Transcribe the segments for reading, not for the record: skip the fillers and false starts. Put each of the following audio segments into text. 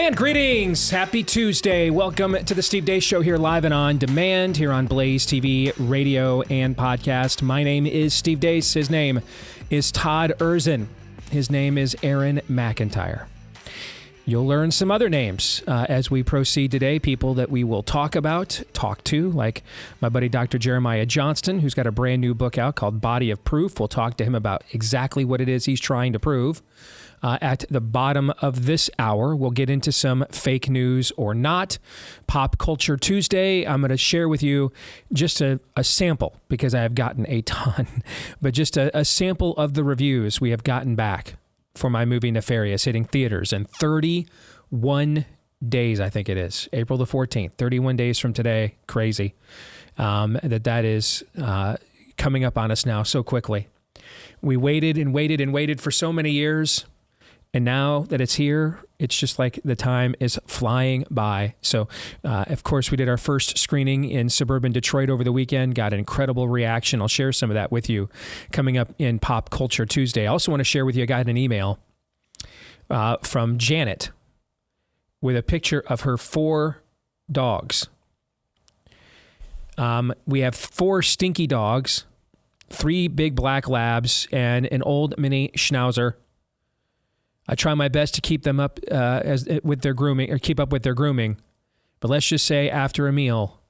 And greetings. Happy Tuesday. Welcome to the Steve Deace Show here live and on demand here on BlazeTV, radio, and podcast. My name is Steve Deace. His name is Todd Erzin. His name is Aaron McIntyre. You'll learn some other names as we proceed today, people that we will talk to, like my buddy Dr. Jeremiah Johnston, who's got a brand new book out called Body of Proof. We'll talk to him about exactly what it is he's trying to prove. At the bottom of this hour, we'll get into some fake news or not. Pop Culture Tuesday, I'm going to share with you just a sample, because I have gotten a ton, but just a sample of the reviews we have gotten back for my movie Nefarious, hitting theaters in 31 days, I think it is. April the 14th, 31 days from today. Crazy that is coming up on us now so quickly. We waited and waited and waited for so many years. And now that it's here, it's just like the time is flying by. So, of course, we did our first screening in suburban Detroit over the weekend. Got an incredible reaction. I'll share some of that with you coming up in Pop Culture Tuesday. I also want to share with you, I got an email from Janet with a picture of her 4 dogs. We have 4 stinky dogs, 3 big black labs, and an old mini schnauzer. I try my best to keep them up with their grooming, or keep up with their grooming. But let's just say after a meal,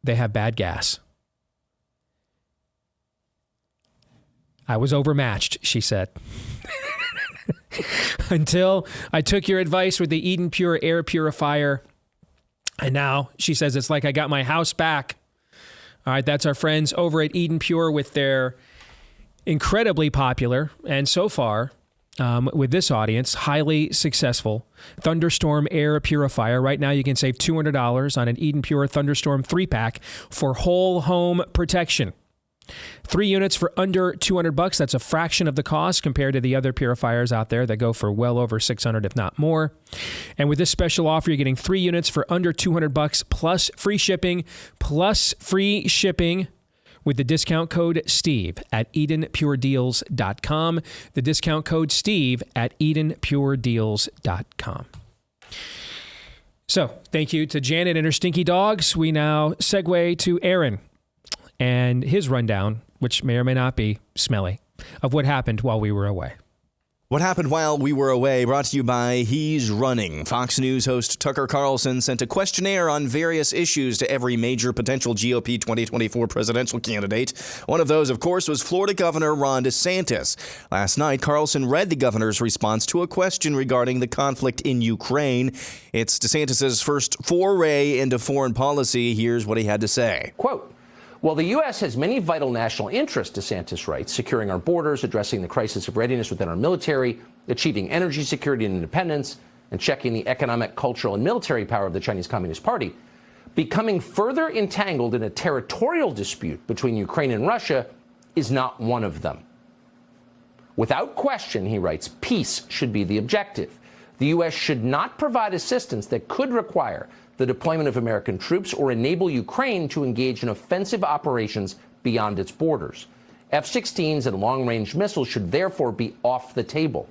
they have bad gas. I was overmatched, she said. Until I took your advice with the Eden Pure air purifier. And now she says it's like I got my house back. All right, that's our friends over at Eden Pure with their incredibly popular, and so far, with this audience, highly successful Thunderstorm air purifier. Right now, you can save $200 on an Eden Pure Thunderstorm 3-pack for whole home protection. 3 units for under $200. That's a fraction of the cost compared to the other purifiers out there that go for well over $600, if not more. And with this special offer, you're getting 3 units for under $200 plus free shipping, with the discount code STEVE at EdenPureDeals.com. The discount code STEVE at EdenPureDeals.com. So, thank you to Janet and her stinky dogs. We now segue to Aaron and his rundown, which may or may not be smelly, of what happened while we were away. What happened while we were away, brought to you by He's Running. Fox News host Tucker Carlson sent a questionnaire on various issues to every major potential GOP 2024 presidential candidate. One of those, of course, was Florida Governor Ron DeSantis. Last night, Carlson read the governor's response to a question regarding the conflict in Ukraine. It's DeSantis' first foray into foreign policy. Here's what he had to say. Quote, "While the U.S. has many vital national interests," DeSantis writes, "securing our borders, addressing the crisis of readiness within our military, achieving energy security and independence, and checking the economic, cultural, and military power of the Chinese Communist Party, becoming further entangled in a territorial dispute between Ukraine and Russia is not one of them. Without question," he writes, "peace should be the objective. The U.S. should not provide assistance that could require the deployment of American troops or enable Ukraine to engage in offensive operations beyond its borders. F-16s and long-range missiles should therefore be off the table.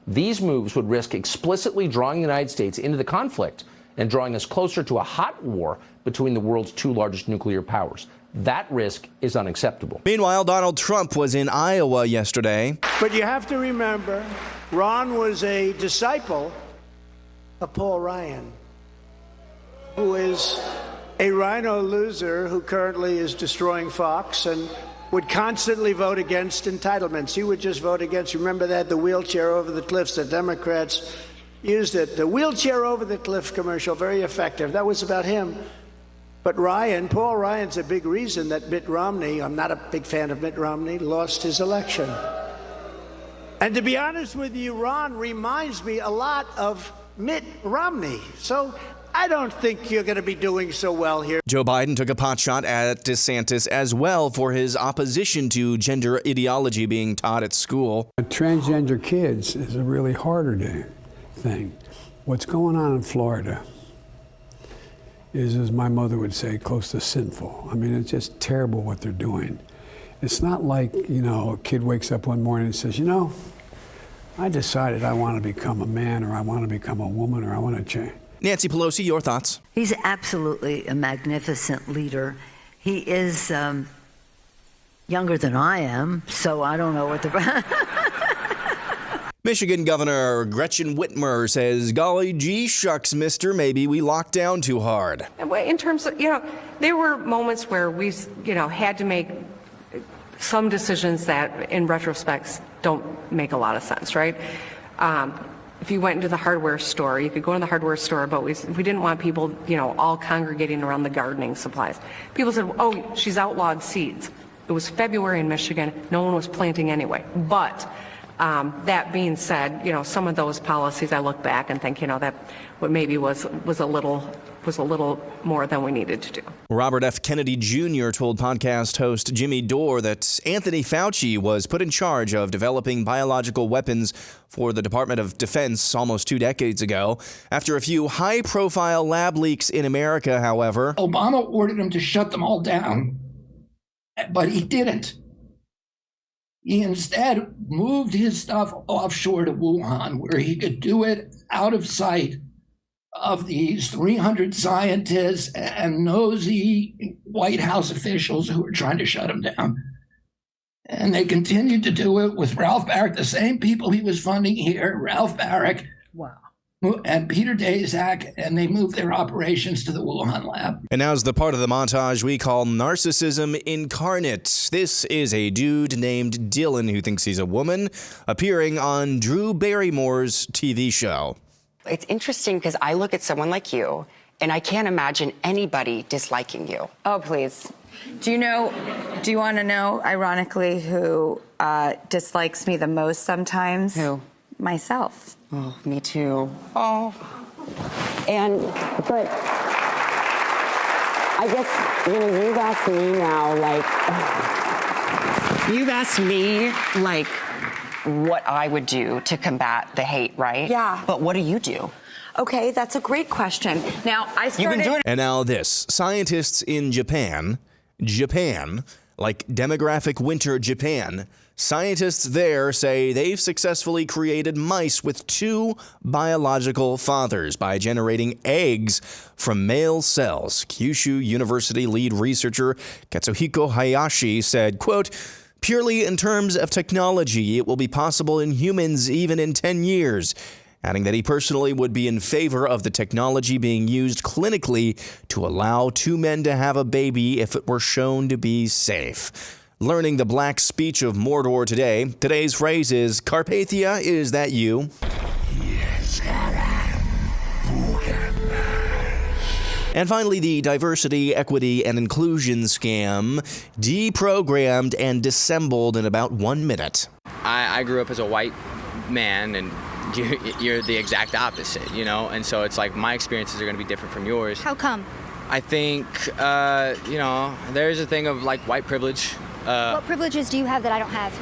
These moves would risk explicitly drawing the United States into the conflict and drawing us closer to a hot war between the world's 2 largest nuclear powers. That risk is unacceptable." Meanwhile, Donald Trump was in Iowa yesterday. But you have to remember, Ron was a disciple of Paul Ryan, who is a rhino loser who currently is destroying Fox and would constantly vote against entitlements. He would just vote against, remember that, the wheelchair over the cliffs, the Democrats used it. The wheelchair over the cliff commercial, very effective. That was about him. But Paul Ryan's a big reason that Mitt Romney, I'm not a big fan of Mitt Romney, lost his election. And to be honest with you, Ron reminds me a lot of Mitt Romney. So I don't think you're going to be doing so well here. Joe Biden took a potshot at DeSantis as well for his opposition to gender ideology being taught at school. Transgender kids is a really harder thing. What's going on in Florida is, as my mother would say, close to sinful. I mean, it's just terrible what they're doing. It's not like, a kid wakes up one morning and says, I decided I want to become a man, or I want to become a woman, or I want to change. Nancy Pelosi, your thoughts? He's absolutely a magnificent leader. He is younger than I am, so I don't know what the... Michigan Governor Gretchen Whitmer says, golly gee shucks, mister, maybe we locked down too hard. In terms of, there were moments where we, had to make some decisions that in retrospect don't make a lot of sense, right? If you went into the hardware store, you could go in the hardware store, but we didn't want people, all congregating around the gardening supplies. People said, oh, she's outlawed seeds. It was February in Michigan. No one was planting anyway. But that being said, some of those policies, I look back and think, that what maybe was a little more than we needed to do. Robert F. Kennedy Jr. told podcast host Jimmy Dore that Anthony Fauci was put in charge of developing biological weapons for the Department of Defense almost 2 decades ago. After a few high-profile lab leaks in America, however, Obama ordered him to shut them all down, but he didn't. He instead moved his stuff offshore to Wuhan, where he could do it out of sight of these 300 scientists and nosy White House officials who were trying to shut him down. And they continued to do it with Ralph Barrick, the same people he was funding here, Ralph Barrick. Wow. And Peter Daszak, and they moved their operations to the Wuhan lab. And now's the part of the montage we call narcissism incarnate. This is a dude named Dylan who thinks he's a woman, appearing on Drew Barrymore's TV show. It's interesting because I look at someone like you, and I can't imagine anybody disliking you. Oh, please. Do you want to know, ironically, who dislikes me the most sometimes? Who? Myself. Oh, me too. Oh. But I guess, you've asked me now, you've asked me, what I would do to combat the hate, right? Yeah. But what do you do? Okay, that's a great question. Now, I started... You've been doing it. And now this. Scientists in Japan, like demographic winter Japan, scientists there say they've successfully created mice with 2 biological fathers by generating eggs from male cells. Kyushu University lead researcher Katsuhiko Hayashi said, quote, purely in terms of technology, it will be possible in humans even in 10 years, adding that he personally would be in favor of the technology being used clinically to allow 2 men to have a baby if it were shown to be safe. Learning the black speech of Mordor today, today's phrase is, Carpathia, is that you? And finally, the diversity, equity, and inclusion scam, deprogrammed and dissembled in about 1 minute. I grew up as a white man, and you're the exact opposite, and so it's like my experiences are going to be different from yours. How come? I think, there's a thing of white privilege. What privileges do you have that I don't have?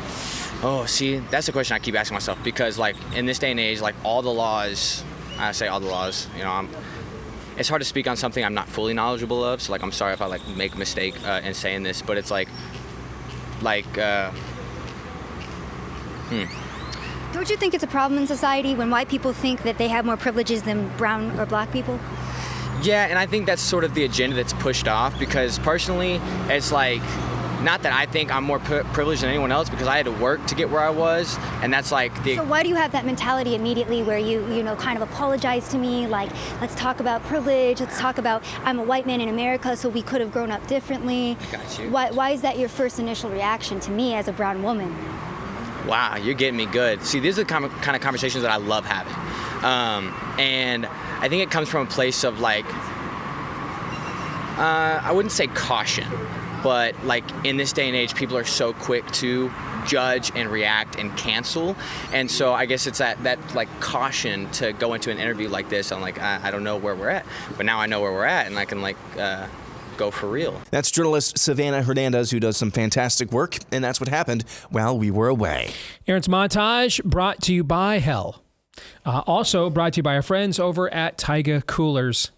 Oh, see, that's the question I keep asking myself, because in this day and age, all the laws, I say all the laws, it's hard to speak on something I'm not fully knowledgeable of, so I'm sorry if I make a mistake in saying this, but it's Don't you think it's a problem in society when white people think that they have more privileges than brown or black people? Yeah, and I think that's sort of the agenda that's pushed off, because personally, it's not that I think I'm more privileged than anyone else, because I had to work to get where I was, and that's So why do you have that mentality immediately where you kind of apologize to me, let's talk about privilege, let's talk about I'm a white man in America, so we could have grown up differently. I got you. Why is that your first initial reaction to me as a brown woman? Wow, you're getting me good. See, these are the kind of conversations that I love having. And I think it comes from a place of I wouldn't say caution, but in this day and age, people are so quick to judge and react and cancel. And so I guess it's that caution to go into an interview like this. I'm I don't know where we're at, but now I know where we're at, and I can go for real. That's journalist Savannah Hernandez, who does some fantastic work, and that's what happened while we were away. Aaron's Montage brought to you by Hell. Also brought to you by our friends over at Taiga Coolers.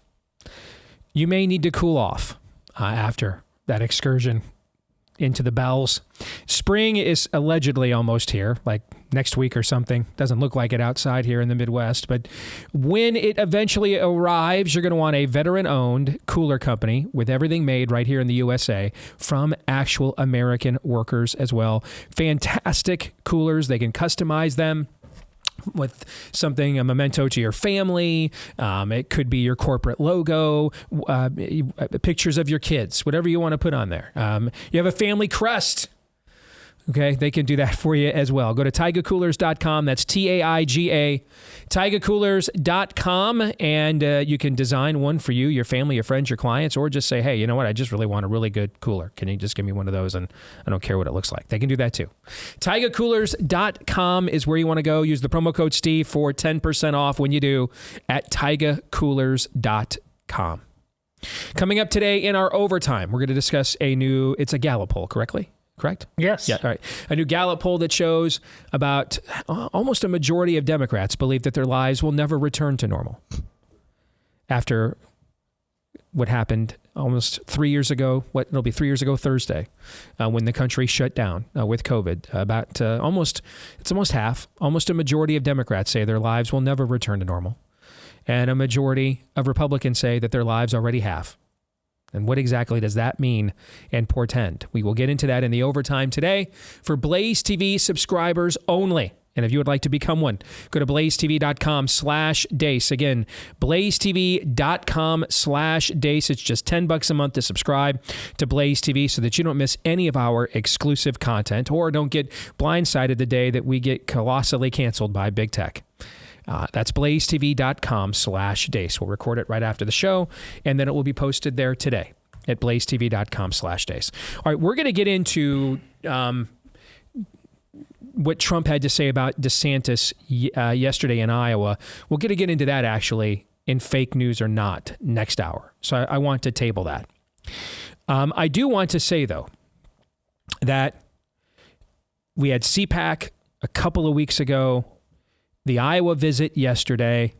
You may need to cool off after that excursion into the bowels. Spring is allegedly almost here, next week or something. Doesn't look like it outside here in the Midwest. But when it eventually arrives, you're going to want a veteran-owned cooler company with everything made right here in the USA from actual American workers as well. Fantastic coolers. They can customize them with something, a memento to your family. It could be your corporate logo, pictures of your kids, whatever you want to put on there. You have a family crest. Okay, they can do that for you as well. Go to taigacoolers.com. That's Taiga, taigacoolers.com, and you can design one for you, your family, your friends, your clients, or just say, hey, you know what? I just really want a really good cooler. Can you just give me one of those? And I don't care what it looks like. They can do that too. Taigacoolers.com is where you want to go. Use the promo code Steve for 10% off when you do at taigacoolers.com. Coming up today in our overtime, we're going to discuss it's a Gallup poll, correct? Yes. Yeah. All right. A new Gallup poll that shows about almost a majority of Democrats believe that their lives will never return to normal after what happened almost 3 years ago. It'll be 3 years ago Thursday, when the country shut down with COVID. Almost half, almost a majority of Democrats say their lives will never return to normal, and a majority of Republicans say that their lives already have. And what exactly does that mean and portend? We will get into that in the overtime today for Blaze TV subscribers only. And if you would like to become one, go to blazetv.com/Deace. Again, blazetv.com/Deace. It's just $10 a month to subscribe to Blaze TV so that you don't miss any of our exclusive content or don't get blindsided the day that we get colossally canceled by big tech. That's blazetv.com/Deace. We'll record it right after the show, and then it will be posted there today at blazetv.com/Deace. All right, we're going to get into what Trump had to say about DeSantis yesterday in Iowa. We're going to get into that actually in Fake News or Not next hour. So I want to table that. I do want to say, though, that we had CPAC a couple of weeks ago, the Iowa visit yesterday,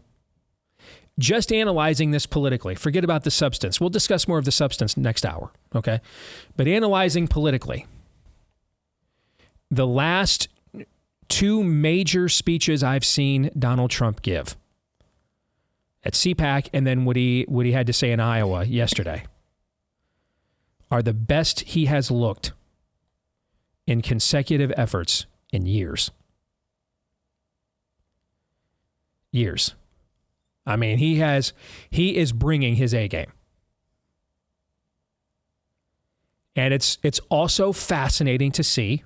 just analyzing this politically. Forget about the substance. We'll discuss more of the substance next hour, okay? But analyzing politically, the last two major speeches I've seen Donald Trump give at CPAC and then what he had to say in Iowa yesterday are the best he has looked in consecutive efforts in years. I mean, he is bringing his A game. And it's also fascinating to see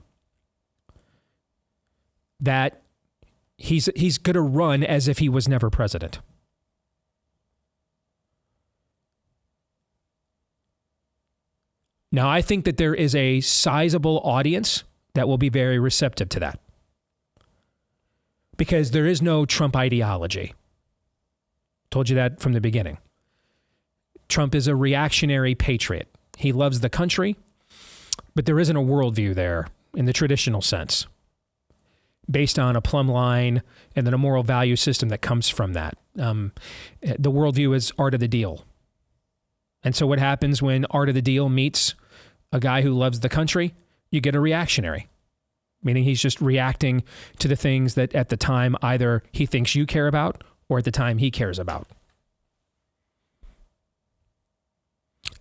that he's going to run as if he was never president. Now, I think that there is a sizable audience that will be very receptive to that, because there is no Trump ideology. Told you that from the beginning. Trump is a reactionary patriot. He loves the country, but there isn't a worldview there in the traditional sense, based on a plumb line and then a moral value system that comes from that. The worldview is art of the deal. And so what happens when art of the deal meets a guy who loves the country? You get a reactionary, meaning he's just reacting to the things that at the time either he thinks you care about or at the time he cares about.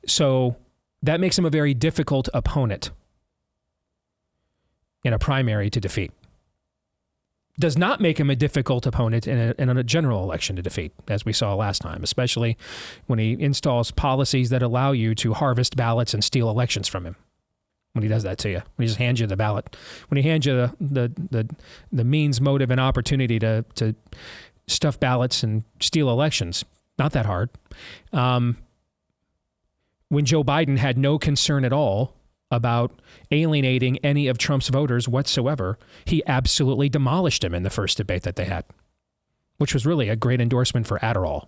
So that makes him a very difficult opponent in a primary to defeat. Does not make him a difficult opponent in a general election to defeat, as we saw last time, especially when he installs policies that allow you to harvest ballots and steal elections from him. When he does that to you, when he just hands you the ballot, when he hands you the means, motive, and opportunity to stuff ballots and steal elections, not that hard. When Joe Biden had no concern at all about alienating any of Trump's voters whatsoever, he absolutely demolished him in the first debate that they had, which was really a great endorsement for Adderall.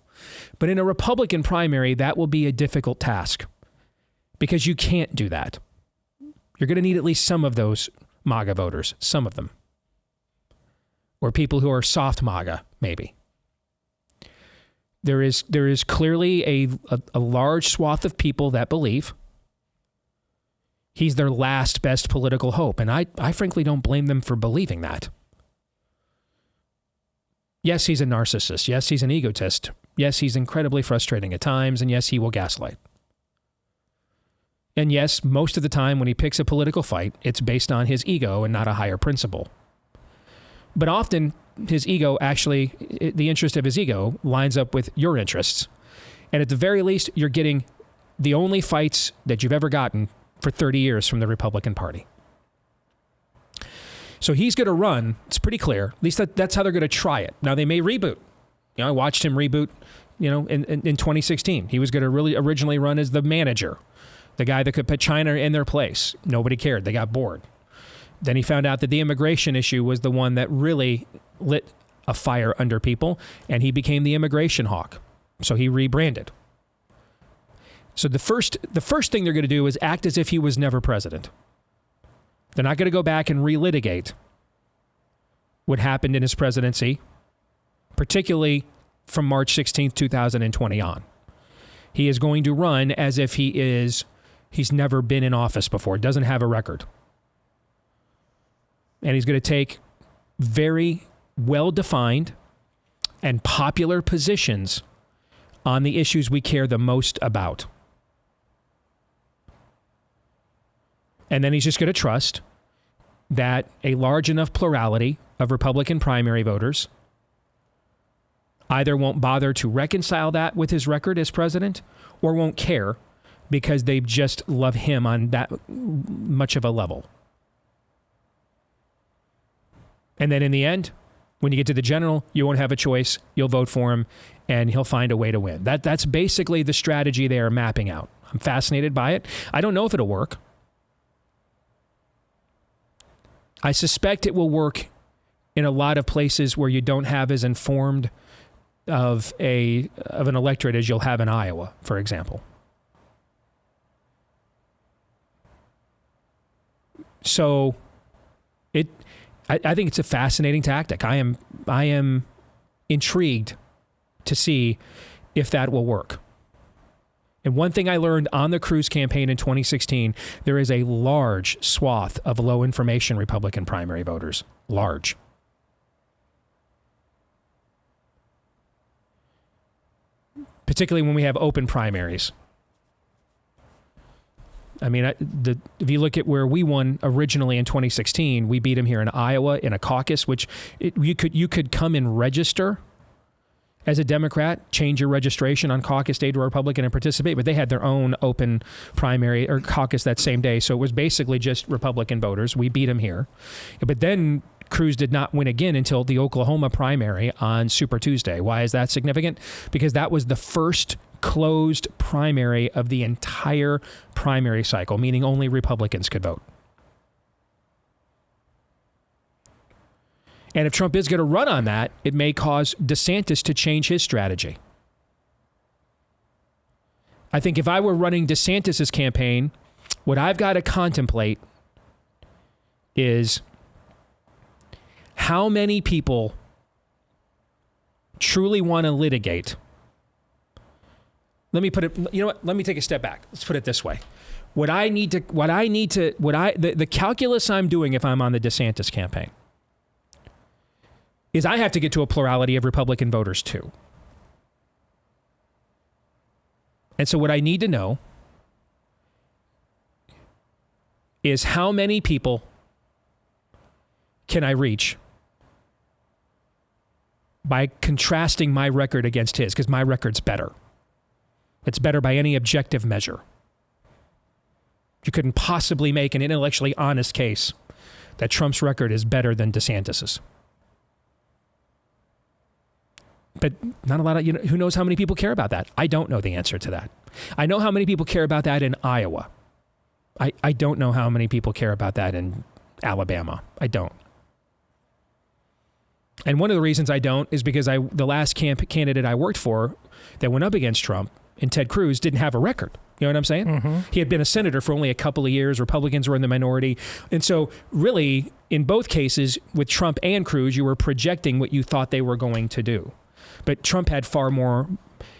But in a Republican primary, that will be a difficult task because you can't do that. You're going to need at least some of those MAGA voters, some of them, or people who are soft MAGA, maybe. There is clearly a large swath of people that believe he's their last best political hope. And I frankly don't blame them for believing that. Yes, he's a narcissist. Yes, he's an egotist. Yes, he's incredibly frustrating at times. And yes, he will gaslight. And yes, most of the time when he picks a political fight, it's based on his ego and not a higher principle. But often his ego actually, the interest of his ego lines up with your interests. And at the very least, you're getting the only fights that you've ever gotten for 30 years from the Republican Party. So he's going to run. It's pretty clear. At least that's how they're going to try it. Now, they may reboot. I watched him reboot, in 2016. He was going to really originally run as the manager, the guy that could put China in their place. Nobody cared. They got bored. Then he found out that the immigration issue was the one that really lit a fire under people, and he became the immigration hawk. So he rebranded. So the first thing they're going to do is act as if he was never president. They're not going to go back and relitigate what happened in his presidency, particularly from March 16th, 2020 on. He is going to run as if he's never been in office before, doesn't have a record. And he's going to take very well-defined and popular positions on the issues we care the most about. And then he's just going to trust that a large enough plurality of Republican primary voters either won't bother to reconcile that with his record as president or won't care because they just love him on that much of a level. And then in the end, when you get to the general, you won't have a choice. You'll vote for him, and he'll find a way to win. That's basically the strategy they are mapping out. I'm fascinated by it. I don't know if it'll work. I suspect it will work in a lot of places where you don't have as informed of an electorate as you'll have in Iowa, for example. So I think it's a fascinating tactic. I am intrigued to see if that will work. And one thing I learned on the Cruz campaign in 2016, there is a large swath of low information Republican primary voters. Large. Particularly when we have open primaries. I mean, if you look at where we won originally in 2016, we beat him here in Iowa in a caucus, which you could come and register as a Democrat, change your registration on caucus day to a Republican and participate, but they had their own open primary or caucus that same day, so it was basically just Republican voters. We beat him here. But then Cruz did not win again until the Oklahoma primary on Super Tuesday. Why is that significant? Because that was the first closed primary of the entire primary cycle, meaning only Republicans could vote. And if Trump is going to run on that, it may cause DeSantis to change his strategy. I think if I were running DeSantis' campaign, what I've got to contemplate is how many people truly want to litigate. Let me put it, let me take a step back. Let's put it this way. The calculus I'm doing if I'm on the DeSantis campaign is I have to get to a plurality of Republican voters too. And so what I need to know is how many people can I reach by contrasting my record against his, because my record's better. It's better by any objective measure. You couldn't possibly make an intellectually honest case that Trump's record is better than DeSantis's. But not a lot of, who knows how many people care about that? I don't know the answer to that. I know how many people care about that in Iowa. I don't know how many people care about that in Alabama. I don't. And one of the reasons I don't is because the last candidate I worked for that went up against Trump and Ted Cruz didn't have a record. You know what I'm saying? Mm-hmm. He had been a senator for only a couple of years. Republicans were in the minority. And so really, in both cases, with Trump and Cruz, you were projecting what you thought they were going to do. But Trump had far more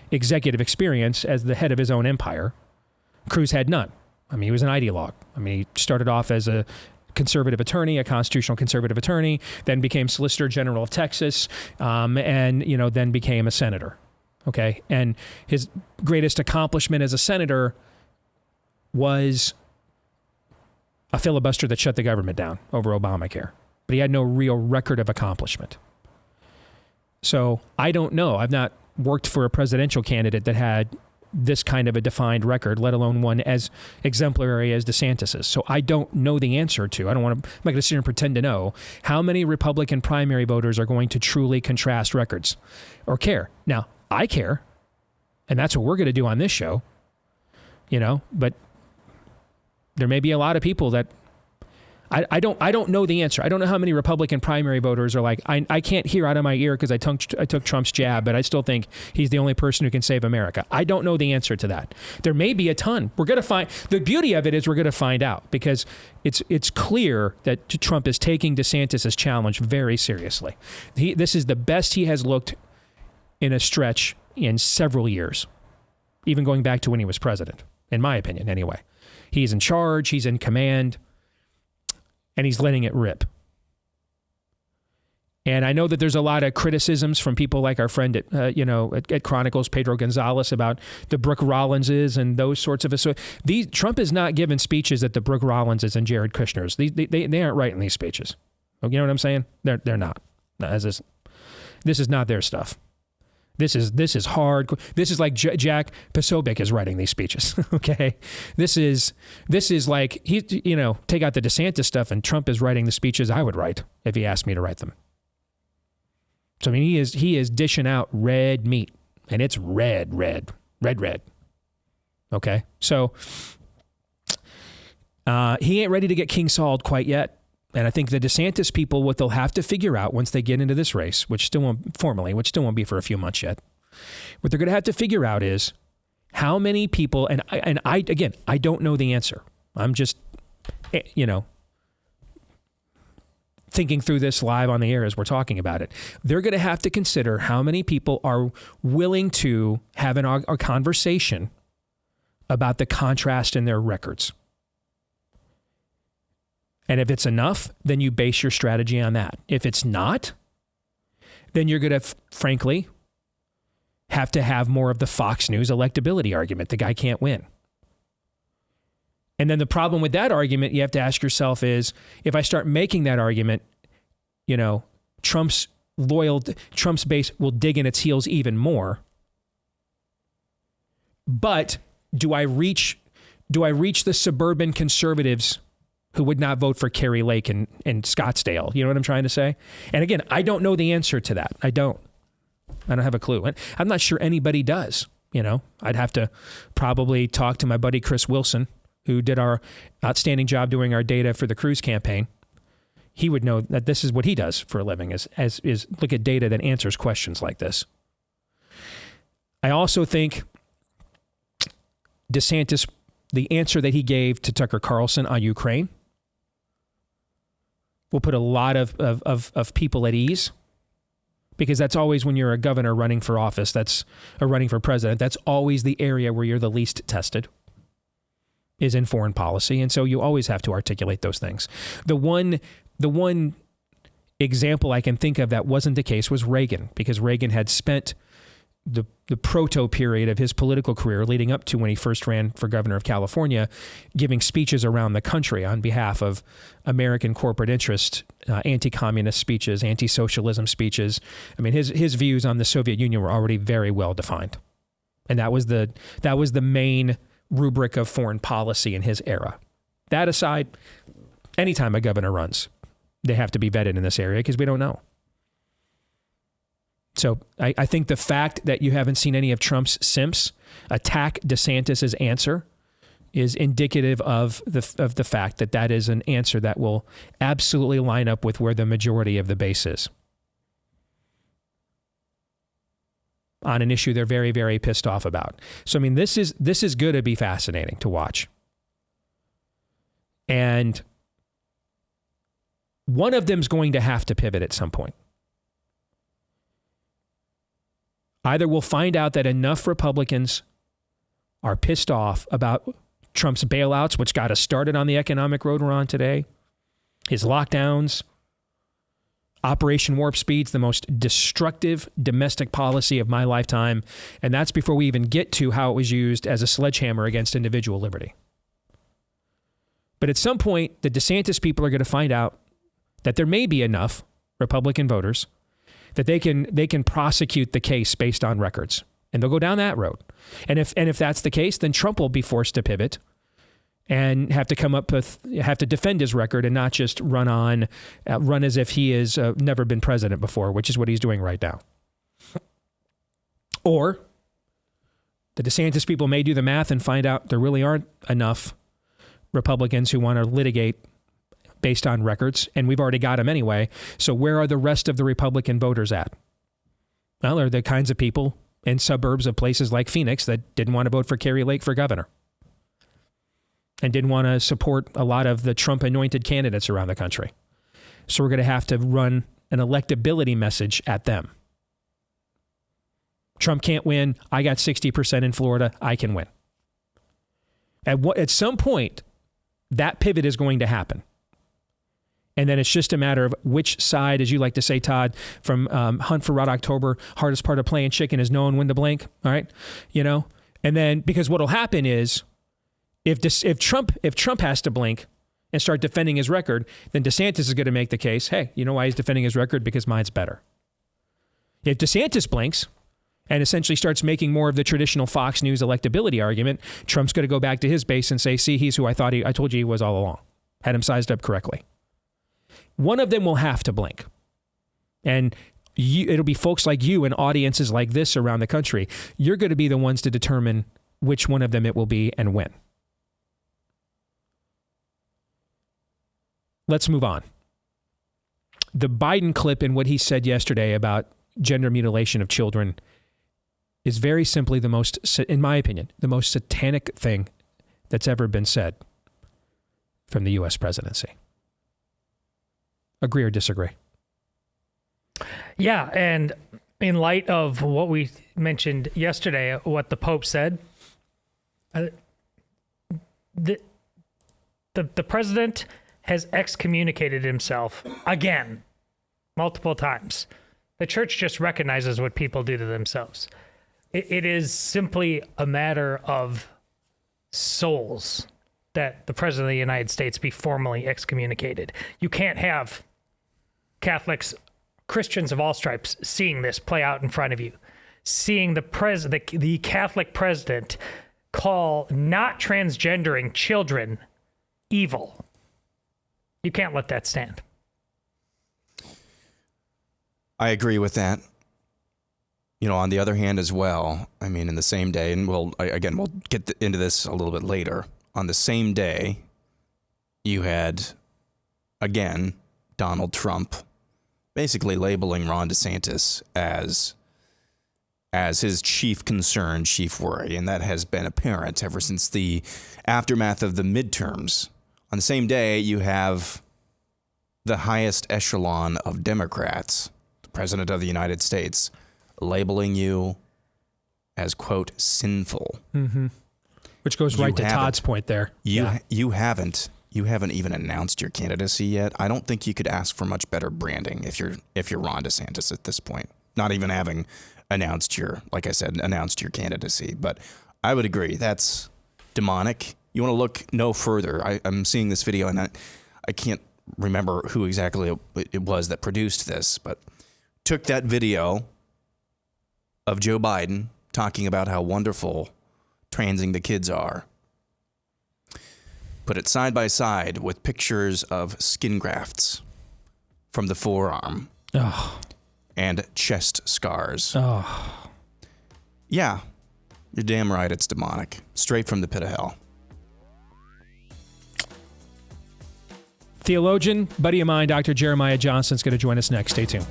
executive experience as the head of his own empire. Cruz had none. I mean, he was an ideologue. I mean, he started off as a conservative attorney, a constitutional conservative attorney, then became Solicitor General of Texas, and then became a senator. Okay, and his greatest accomplishment as a senator was a filibuster that shut the government down over Obamacare. But he had no real record of accomplishment. So I don't know. I've not worked for a presidential candidate that had this kind of a defined record, let alone one as exemplary as DeSantis's. So I don't know the answer to. I'm not going to sit here and pretend to know how many Republican primary voters are going to truly contrast records or care. Now, I care, and that's what we're going to do on this show, but there may be a lot of people that I don't know the answer. I don't know how many Republican primary voters are like, I can't hear out of my ear because I took Trump's jab, but I still think he's the only person who can save America. I don't know the answer to that. There may be a ton. We're going to find, the beauty of it is we're going to find out, because it's clear that Trump is taking DeSantis' challenge very seriously. This is the best he has looked in a stretch in several years, even going back to when he was president, in my opinion anyway. He's in charge, he's in command, and he's letting it rip. And I know that there's a lot of criticisms from people like our friend at Chronicles, Pedro Gonzalez, about the Brooke Rollinses and those sorts of... So Trump is not giving speeches at the Brooke Rollinses and Jared Kushner's. They aren't writing these speeches. You know what I'm saying? They're not. This is not their stuff. This is hard. This is like Jack Posobiec is writing these speeches. Okay, this is like take out the DeSantis stuff, and Trump is writing the speeches I would write if he asked me to write them. So I mean, he is dishing out red meat, and it's red. Okay, so he ain't ready to get King Sauled quite yet. And I think the DeSantis people, what they'll have to figure out once they get into this race, which still won't be for a few months yet, what they're going to have to figure out is how many people, and I don't know the answer. I'm just, thinking through this live on the air as we're talking about it. They're going to have to consider how many people are willing to have a conversation about the contrast in their records. And if it's enough, then you base your strategy on that. If it's not, then you're going to, frankly, have to have more of the Fox News electability argument. The guy can't win. And then the problem with that argument, you have to ask yourself is, if I start making that argument, Trump's base will dig in its heels even more. But do I reach the suburban conservatives who would not vote for Kerry Lake and Scottsdale? You know what I'm trying to say? And again, I don't know the answer to that. I don't have a clue. And I'm not sure anybody does. I'd have to probably talk to my buddy Chris Wilson, who did our outstanding job doing our data for the Cruz campaign. He would know that this is what he does for a living, is look at data that answers questions like this. I also think DeSantis, the answer that he gave to Tucker Carlson on Ukraine, will put a lot of people at ease, because that's always, when you're a governor running for office, or running for president, that's always the area where you're the least tested, is in foreign policy. And so you always have to articulate those things. The one example I can think of that wasn't the case was Reagan, because Reagan had spent the proto period of his political career leading up to when he first ran for governor of California, giving speeches around the country on behalf of American corporate interest, anti-communist speeches, anti-socialism speeches. I mean, his views on the Soviet Union were already very well defined. And that was the main rubric of foreign policy in his era. That aside, anytime a governor runs, they have to be vetted in this area, because we don't know. So I think the fact that you haven't seen any of Trump's simps attack DeSantis' answer is indicative of the fact that is an answer that will absolutely line up with where the majority of the base is on an issue they're very, very pissed off about. So, I mean, this is going to be fascinating to watch. And one of them's going to have to pivot at some point. Either we'll find out that enough Republicans are pissed off about Trump's bailouts, which got us started on the economic road we're on today, his lockdowns, Operation Warp Speed's the most destructive domestic policy of my lifetime, and that's before we even get to how it was used as a sledgehammer against individual liberty. But at some point, the DeSantis people are going to find out that there may be enough Republican voters that they can prosecute the case based on records, and they'll go down that road. And if that's the case, then Trump will be forced to pivot and have to defend his record and not just run as if he has never been president before, which is what he's doing right now. Or the DeSantis people may do the math and find out there really aren't enough Republicans who want to litigate based on records, and we've already got them anyway. So where are the rest of the Republican voters at? Well, they're the kinds of people in suburbs of places like Phoenix that didn't want to vote for Kerry Lake for governor and didn't want to support a lot of the Trump-anointed candidates around the country. So we're going to have to run an electability message at them. Trump can't win. I got 60% in Florida. I can win. At some point, that pivot is going to happen. And then it's just a matter of which side, as you like to say, Todd, from Hunt for Red October, hardest part of playing chicken is knowing when to blink. All right. And then because what will happen is if Trump has to blink and start defending his record, then DeSantis is going to make the case, hey, you know why he's defending his record? Because mine's better. If DeSantis blinks and essentially starts making more of the traditional Fox News electability argument, Trump's going to go back to his base and say, see, he's who I told you he was all along. Had him sized up correctly. One of them will have to blink. And it'll be folks like you and audiences like this around the country. You're going to be the ones to determine which one of them it will be and when. Let's move on. The Biden clip and what he said yesterday about gender mutilation of children is very simply the most, in my opinion, the most satanic thing that's ever been said from the U.S. presidency. Agree or disagree? Yeah, and in light of what we mentioned yesterday, what the Pope said, the president has excommunicated himself again, multiple times. The church just recognizes what people do to themselves. It is simply a matter of souls that the president of the United States be formally excommunicated. You can't have Catholics, Christians of all stripes, seeing this play out in front of you, seeing the Catholic president call not transgendering children evil. You can't let that stand. I agree with that. On the other hand as well, I mean, in the same day, and we'll get into this a little bit later. On the same day, you had, again, Donald Trump basically labeling Ron DeSantis as his chief concern, chief worry, and that has been apparent ever since the aftermath of the midterms. On the same day, you have the highest echelon of Democrats, the President of the United States, labeling you as, quote, sinful. Mm-hmm. Which goes right to Todd's point there. You haven't even announced your candidacy yet. I don't think you could ask for much better branding if you're Ron DeSantis at this point. Not even having announced your candidacy. But I would agree, that's demonic. You want to look no further. I'm seeing this video and I can't remember who exactly it was that produced this, but took that video of Joe Biden talking about how wonderful transing the kids are, put it side by side with pictures of skin grafts from the forearm and chest scars. Yeah, you're damn right it's demonic. Straight from the pit of hell. Theologian, buddy of mine, Dr. Jeremiah Johnston, is going to join us next. Stay tuned.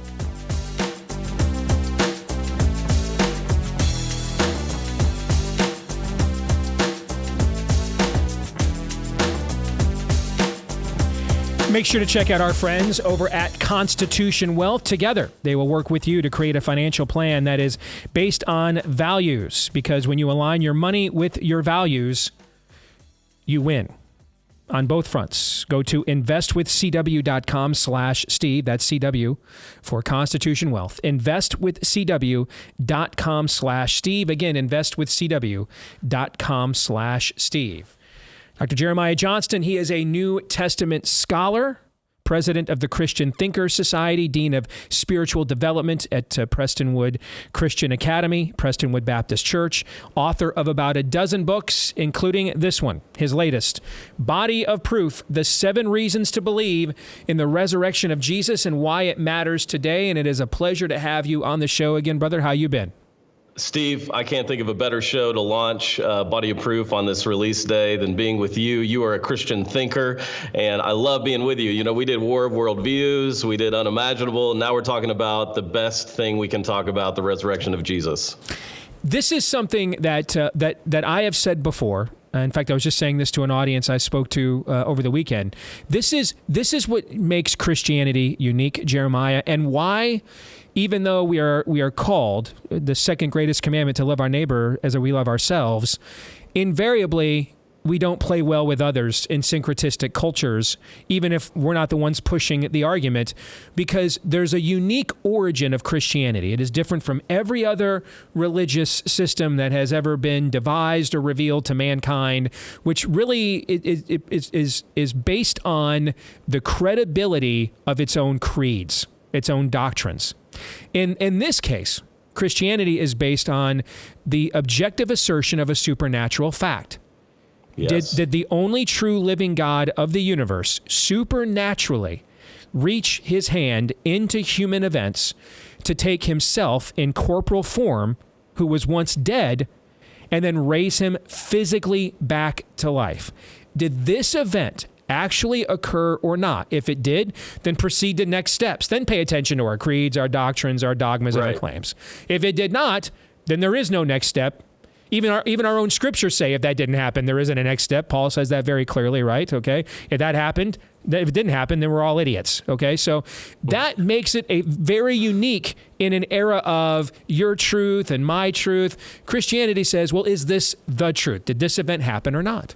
Make sure to check out our friends over at Constitution Wealth. Together, they will work with you to create a financial plan that is based on values, because when you align your money with your values, you win. on both fronts. Go to investwithcw.com/Steve. That's CW for Constitution Wealth. Investwithcw.com/Steve. Again, investwithcw.com/Steve. Dr. Jeremiah Johnston, he is a New Testament scholar, president of the Christian Thinker Society, dean of spiritual development at Prestonwood Christian Academy, Prestonwood Baptist Church, author of about a dozen books, including this one, his latest, Body of Proof, The 7 Reasons to Believe in the Resurrection of Jesus and Why It Matters Today. And it is a pleasure to have you on the show again, brother. How you been? Steve, I can't think of a better show to launch Body of Proof on this release day than being with you. You are a Christian thinker, and I love being with you. You know, we did War of Worldviews, we did Unimaginable, and now we're talking about the best thing we can talk about, the resurrection of Jesus. This is something that I have said before. In fact, I was just saying this to an audience I spoke to over the weekend. This is what makes Christianity unique, Jeremiah, and why, even though we are called the second greatest commandment to love our neighbor as we love ourselves, invariably we don't play well with others in syncretistic cultures, even if we're not the ones pushing the argument, because there's a unique origin of Christianity. It is different from every other religious system that has ever been devised or revealed to mankind, which really is based on the credibility of its own creeds, its own doctrines. In this case, Christianity is based on the objective assertion of a supernatural fact. Yes. Did the only true living God of the universe supernaturally reach his hand into human events to take himself in corporal form, who was once dead, and then raise him physically back to life? Did this event actually occur or not? If it did, then proceed to next steps. Then pay attention to our creeds, our doctrines, our dogmas, and our claims. If it did not, then there is no next step. Even our own scriptures say if that didn't happen, there isn't a next step. Paul says that very clearly, right? Okay. If that happened, if it didn't happen, then we're all idiots. Okay. So that makes it a very unique in an era of your truth and my truth. Christianity says, well, is this the truth? Did this event happen or not?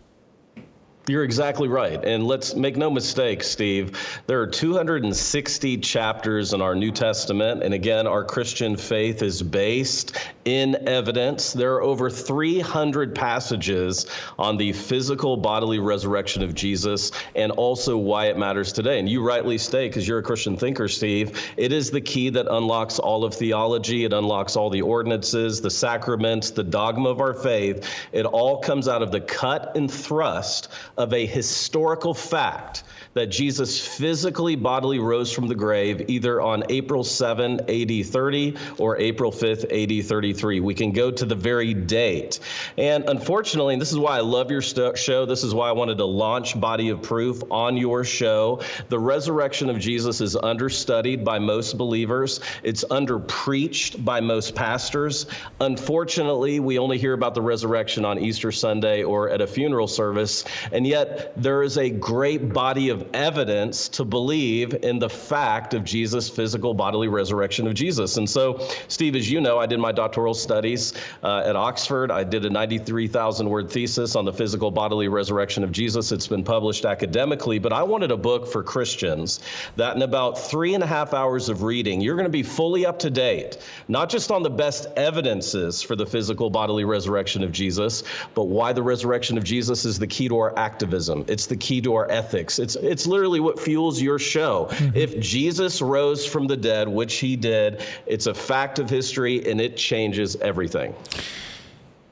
You're exactly right. And let's make no mistake, Steve, there are 260 chapters in our New Testament. And again, our Christian faith is based in evidence. There are over 300 passages on the physical bodily resurrection of Jesus and also why it matters today. And you rightly state, because you're a Christian thinker, Steve, it is the key that unlocks all of theology. It unlocks all the ordinances, the sacraments, the dogma of our faith. It all comes out of the cut and thrust of a historical fact that Jesus physically bodily rose from the grave either on April 7, AD 30 or April 5th, AD 33. We can go to the very date. And unfortunately, and this is why I love your show, this is why I wanted to launch Body of Proof on your show, the resurrection of Jesus is understudied by most believers. It's underpreached by most pastors. Unfortunately, we only hear about the resurrection on Easter Sunday or at a funeral service, and yet there is a great body of evidence to believe in the fact of Jesus' physical bodily resurrection of Jesus. And so, Steve, as you know, I did my doctoral studies at Oxford. I did a 93,000 word thesis on the physical bodily resurrection of Jesus. It's been published academically, but I wanted a book for Christians that in about 3.5 hours of reading, you're going to be fully up to date, not just on the best evidences for the physical bodily resurrection of Jesus, but why the resurrection of Jesus is the key to our activism. It's the key to our ethics. It's literally what fuels your show. Mm-hmm. If Jesus rose from the dead, which he did, it's a fact of history and it changes everything.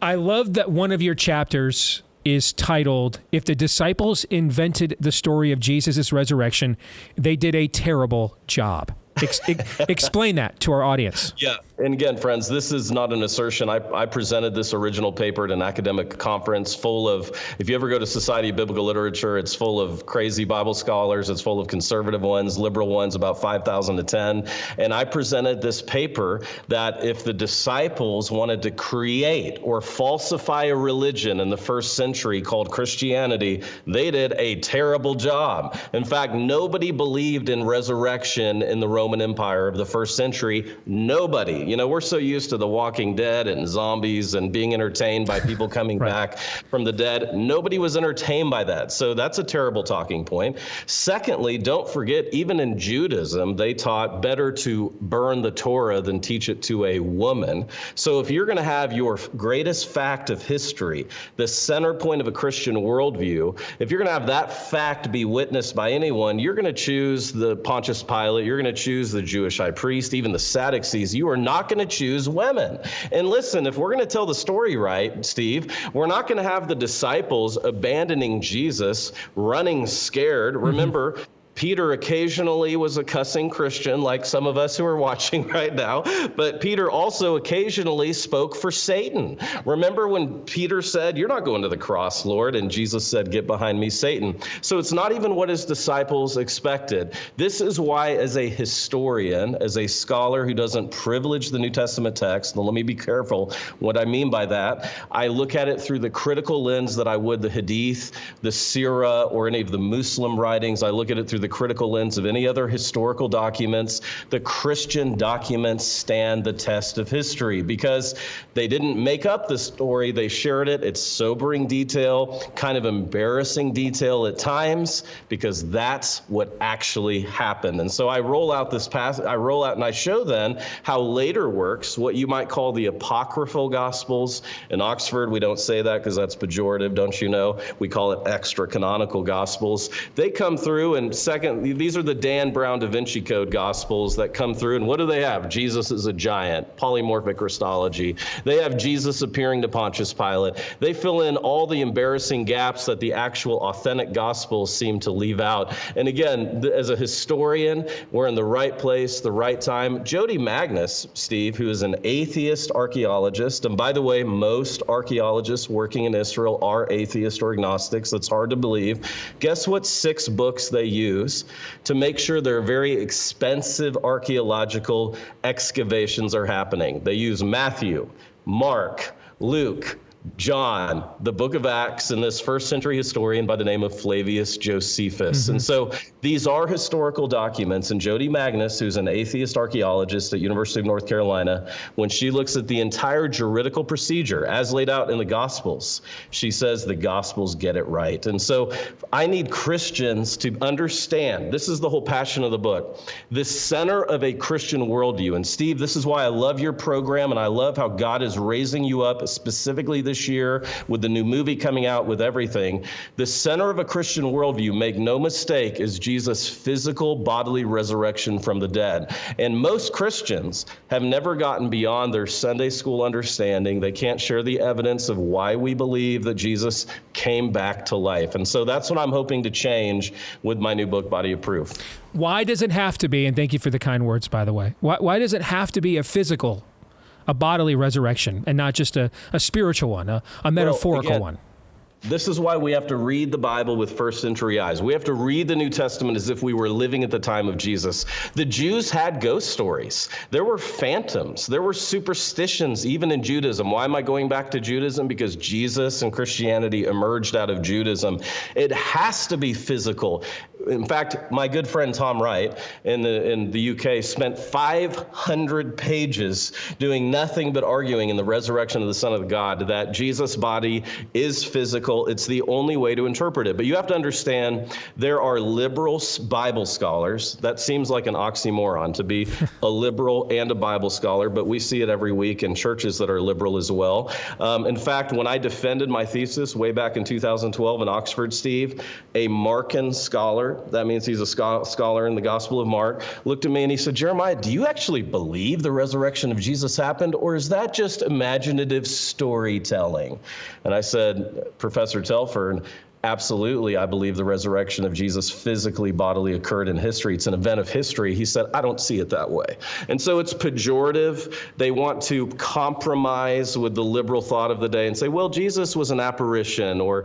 I love that one of your chapters is titled, "If the disciples invented the story of Jesus' resurrection, they did a terrible job." Explain that to our audience. Yeah. And again, friends, this is not an assertion. I presented this original paper at an academic conference full of, if you ever go to Society of Biblical Literature, it's full of crazy Bible scholars. It's full of conservative ones, liberal ones, about 5,000 to 10. And I presented this paper that if the disciples wanted to create or falsify a religion in the first century called Christianity, they did a terrible job. In fact, nobody believed in resurrection in the Roman Empire of the first century. Nobody. You know, we're so used to The Walking Dead and zombies and being entertained by people coming back from the dead. Nobody was entertained by that. So that's a terrible talking point. Secondly, don't forget, even in Judaism, they taught better to burn the Torah than teach it to a woman. So if you're going to have your greatest fact of history, the center point of a Christian worldview, if you're going to have that fact be witnessed by anyone, you're going to choose the Pontius Pilate, you're going to choose the Jewish high priest, even the Sadducees. You are not going to choose women. And listen, if we're going to tell the story right, Steve, we're not going to have the disciples abandoning Jesus, running scared. Remember, Peter occasionally was a cussing Christian, like some of us who are watching right now, but Peter also occasionally spoke for Satan. Remember when Peter said, "You're not going to the cross, Lord," and Jesus said, "Get behind me, Satan." So it's not even what his disciples expected. This is why, as a historian, as a scholar who doesn't privilege the New Testament text, and let me be careful what I mean by that, I look at it through the critical lens that I would the Hadith, the Sirah, or any of the Muslim writings. I look at it through the critical lens of any other historical documents. The Christian documents stand the test of history because they didn't make up the story, they shared it. It's sobering detail, kind of embarrassing detail at times, because that's what actually happened. And so I roll out and I show then how later works, what you might call the apocryphal gospels. In Oxford, we don't say that because that's pejorative, don't you know? We call it extra canonical gospels. They come through, and these are the Dan Brown Da Vinci Code Gospels that come through. And what do they have? Jesus is a giant, polymorphic Christology. They have Jesus appearing to Pontius Pilate. They fill in all the embarrassing gaps that the actual authentic Gospels seem to leave out. And again, as a historian, we're in the right place, the right time. Jody Magnus, Steve, who is an atheist archaeologist, and by the way, most archaeologists working in Israel are atheist or agnostics. That's hard to believe. Guess what 6 books they use to make sure their very expensive archaeological excavations are happening? They use Matthew, Mark, Luke, John, the book of Acts, and this first century historian by the name of Flavius Josephus. And so these are historical documents, and Jody Magnus, who's an atheist archaeologist at University of North Carolina, when she looks at the entire juridical procedure as laid out in the Gospels, she says the Gospels get it right. And so I need Christians to understand, this is the whole passion of the book, the center of a Christian worldview. And Steve, this is why I love your program, and I love how God is raising you up specifically this year with the new movie coming out, with everything. The center of a Christian worldview, make no mistake, is Jesus' physical bodily resurrection from the dead. And most Christians have never gotten beyond their Sunday school understanding. They can't share the evidence of why we believe that Jesus came back to life. And so that's what I'm hoping to change with my new book, Body of Proof. Why does it have to be, and thank you for the kind words, by the way, why does it have to be a bodily resurrection, and not just a spiritual one, a metaphorical one? This is why we have to read the Bible with first century eyes. We have to read the New Testament as if we were living at the time of Jesus. The Jews had ghost stories. There were phantoms. There were superstitions, even in Judaism. Why am I going back to Judaism? Because Jesus and Christianity emerged out of Judaism. It has to be physical. In fact, my good friend Tom Wright in the UK spent 500 pages doing nothing but arguing in the resurrection of the Son of God that Jesus' body is physical. It's the only way to interpret it. But you have to understand, there are liberal Bible scholars. That seems like an oxymoron, to be a liberal and a Bible scholar, but we see it every week in churches that are liberal as well. In fact, when I defended my thesis way back in 2012 in Oxford, Steve, a Markan scholar, that means he's a scholar in the Gospel of Mark, looked at me and he said, "Jeremiah, do you actually believe the resurrection of Jesus happened, or is that just imaginative storytelling?" And I said, "Professor Telford, absolutely, I believe the resurrection of Jesus physically, bodily occurred in history. It's an event of history." He said, "I don't see it that way." And so it's pejorative. They want to compromise with the liberal thought of the day and say, well, Jesus was an apparition, or,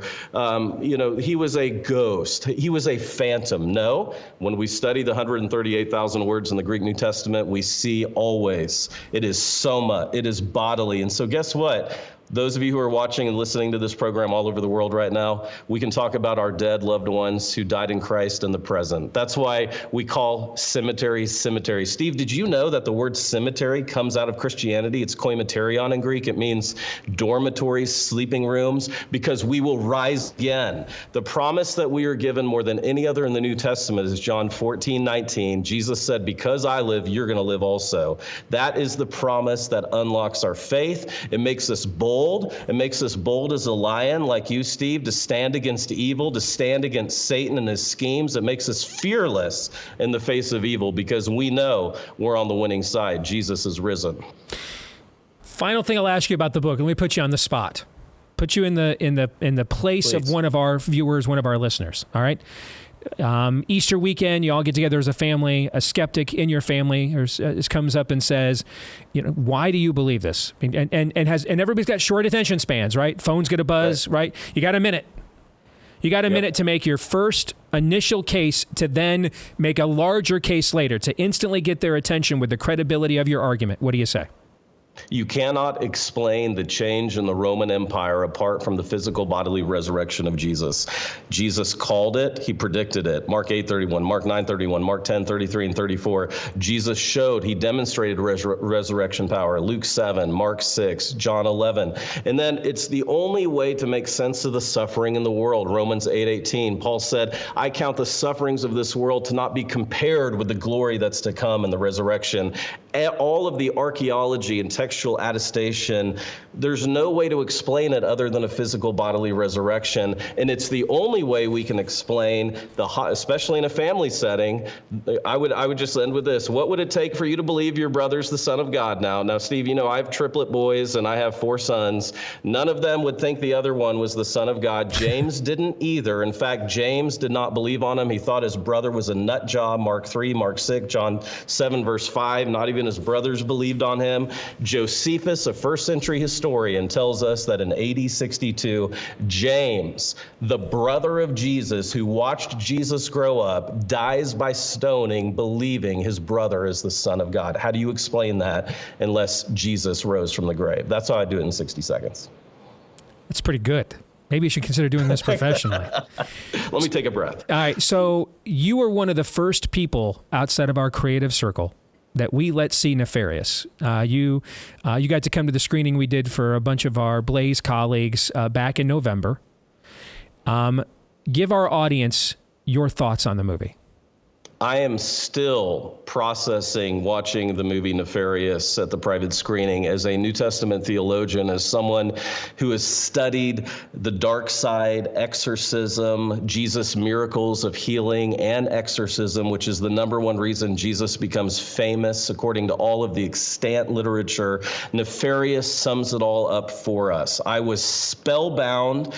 he was a ghost. He was a phantom. No, when we study the 138,000 words in the Greek New Testament, we see always it is soma, it is bodily. And so guess what? Those of you who are watching and listening to this program all over the world right now, we can talk about our dead loved ones who died in Christ in the present. That's why we call cemeteries cemeteries. Steve, did you know that the word cemetery comes out of Christianity? It's koimaterion in Greek. It means dormitories, sleeping rooms, because we will rise again. The promise that we are given more than any other in the New Testament is John 14:19. Jesus said, because I live, you're going to live also. That is the promise that unlocks our faith. It makes us bold. It makes us bold as a lion, like you, Steve, to stand against evil, to stand against Satan and his schemes. It makes us fearless in the face of evil because we know we're on the winning side. Jesus is risen. Final thing I'll ask you about the book, and we put you on the spot. Put you in the place of one of our viewers, one of our listeners. All right. Easter weekend, you all get together as a family. A skeptic in your family comes up and says, why do you believe this? And everybody's got short attention spans, right? Phones get a buzz, right? You got a minute. You got a minute to make your first initial case, to then make a larger case later, to instantly get their attention with the credibility of your argument. What do you say? You cannot explain the change in the Roman Empire apart from the physical bodily resurrection of Jesus. Jesus called it. He predicted it. Mark 8:31, Mark 9:31, Mark 10:33 and 34. Jesus showed, he demonstrated resurrection power. Luke 7, Mark 6, John 11. And then it's the only way to make sense of the suffering in the world. Romans 8:18, Paul said, I count the sufferings of this world to not be compared with the glory that's to come in the resurrection. All of the archaeology and textual attestation, there's no way to explain it other than a physical bodily resurrection. And it's the only way we can explain, especially in a family setting. I would just end with this. What would it take for you to believe your brother's the Son of God now? Now, Steve, I have triplet boys and I have 4 sons. None of them would think the other one was the Son of God. James didn't either. In fact, James did not believe on him. He thought his brother was a nut job. Mark 3, Mark 6, John 7, verse 5. Not even his brothers believed on him. Josephus, a first century historian, tells us that in AD 62, James, the brother of Jesus who watched Jesus grow up, dies by stoning, believing his brother is the Son of God. How do you explain that unless Jesus rose from the grave? That's how I do it in 60 seconds. That's pretty good. Maybe you should consider doing this professionally. Let me take a breath. All right. So you were one of the first people outside of our creative circle that we let see Nefarious. You got to come to the screening we did for a bunch of our Blaze colleagues back in November. Give our audience your thoughts on the movie. I am still processing watching the movie Nefarious at the private screening as a New Testament theologian, as someone who has studied the dark side, exorcism, Jesus' miracles of healing and exorcism, which is the #1 reason Jesus becomes famous according to all of the extant literature. Nefarious sums it all up for us. I was spellbound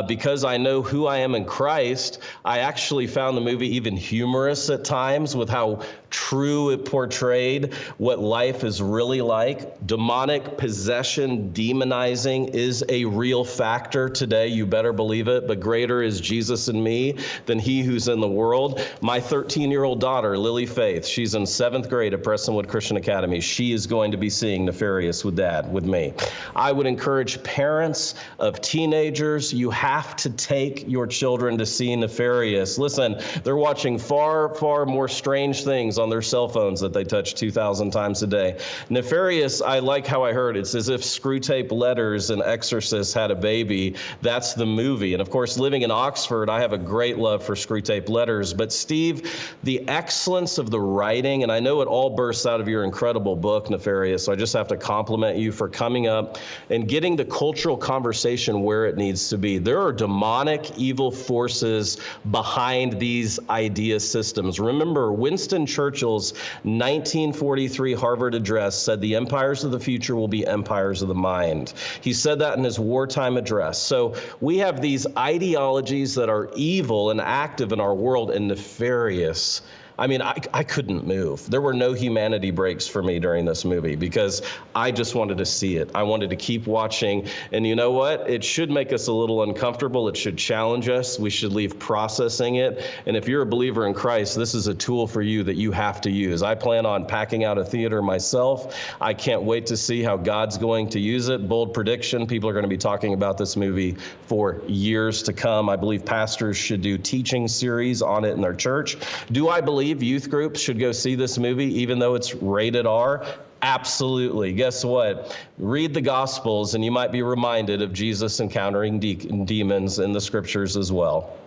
because I know who I am in Christ. I actually found the movie even humorous at times with how true it portrayed what life is really like. Demonic possession, demonizing is a real factor today. You better believe it. But greater is Jesus in me than he who's in the world. My 13-year-old daughter, Lily Faith, she's in 7th grade at Prestonwood Christian Academy. She is going to be seeing Nefarious with Dad, with me. I would encourage parents of teenagers, you have to take your children to see Nefarious. Listen, they're watching far, far more strange things on their cell phones that they touch 2,000 times a day. Nefarious, I like how I heard it's as if Screwtape Letters and Exorcist had a baby. That's the movie. And of course, living in Oxford, I have a great love for Screwtape Letters. But Steve, the excellence of the writing, and I know it all bursts out of your incredible book, Nefarious, so I just have to compliment you for coming up and getting the cultural conversation where it needs to be. There are demonic, evil forces behind these idea systems. Remember, Winston Churchill's 1943 Harvard address said the empires of the future will be empires of the mind. He said that in his wartime address. So we have these ideologies that are evil and active in our world, and Nefarious I mean, I couldn't move. There were no humanity breaks for me during this movie because I just wanted to see it. I wanted to keep watching. And you know what? It should make us a little uncomfortable. It should challenge us. We should leave processing it. And if you're a believer in Christ, this is a tool for you that you have to use. I plan on packing out a theater myself. I can't wait to see how God's going to use it. Bold prediction. People are going to be talking about this movie for years to come. I believe pastors should do teaching series on it in their church. Do I believe youth groups should go see this movie even though it's rated R? Absolutely. Guess what? Read the Gospels and you might be reminded of Jesus encountering demons in the scriptures as well.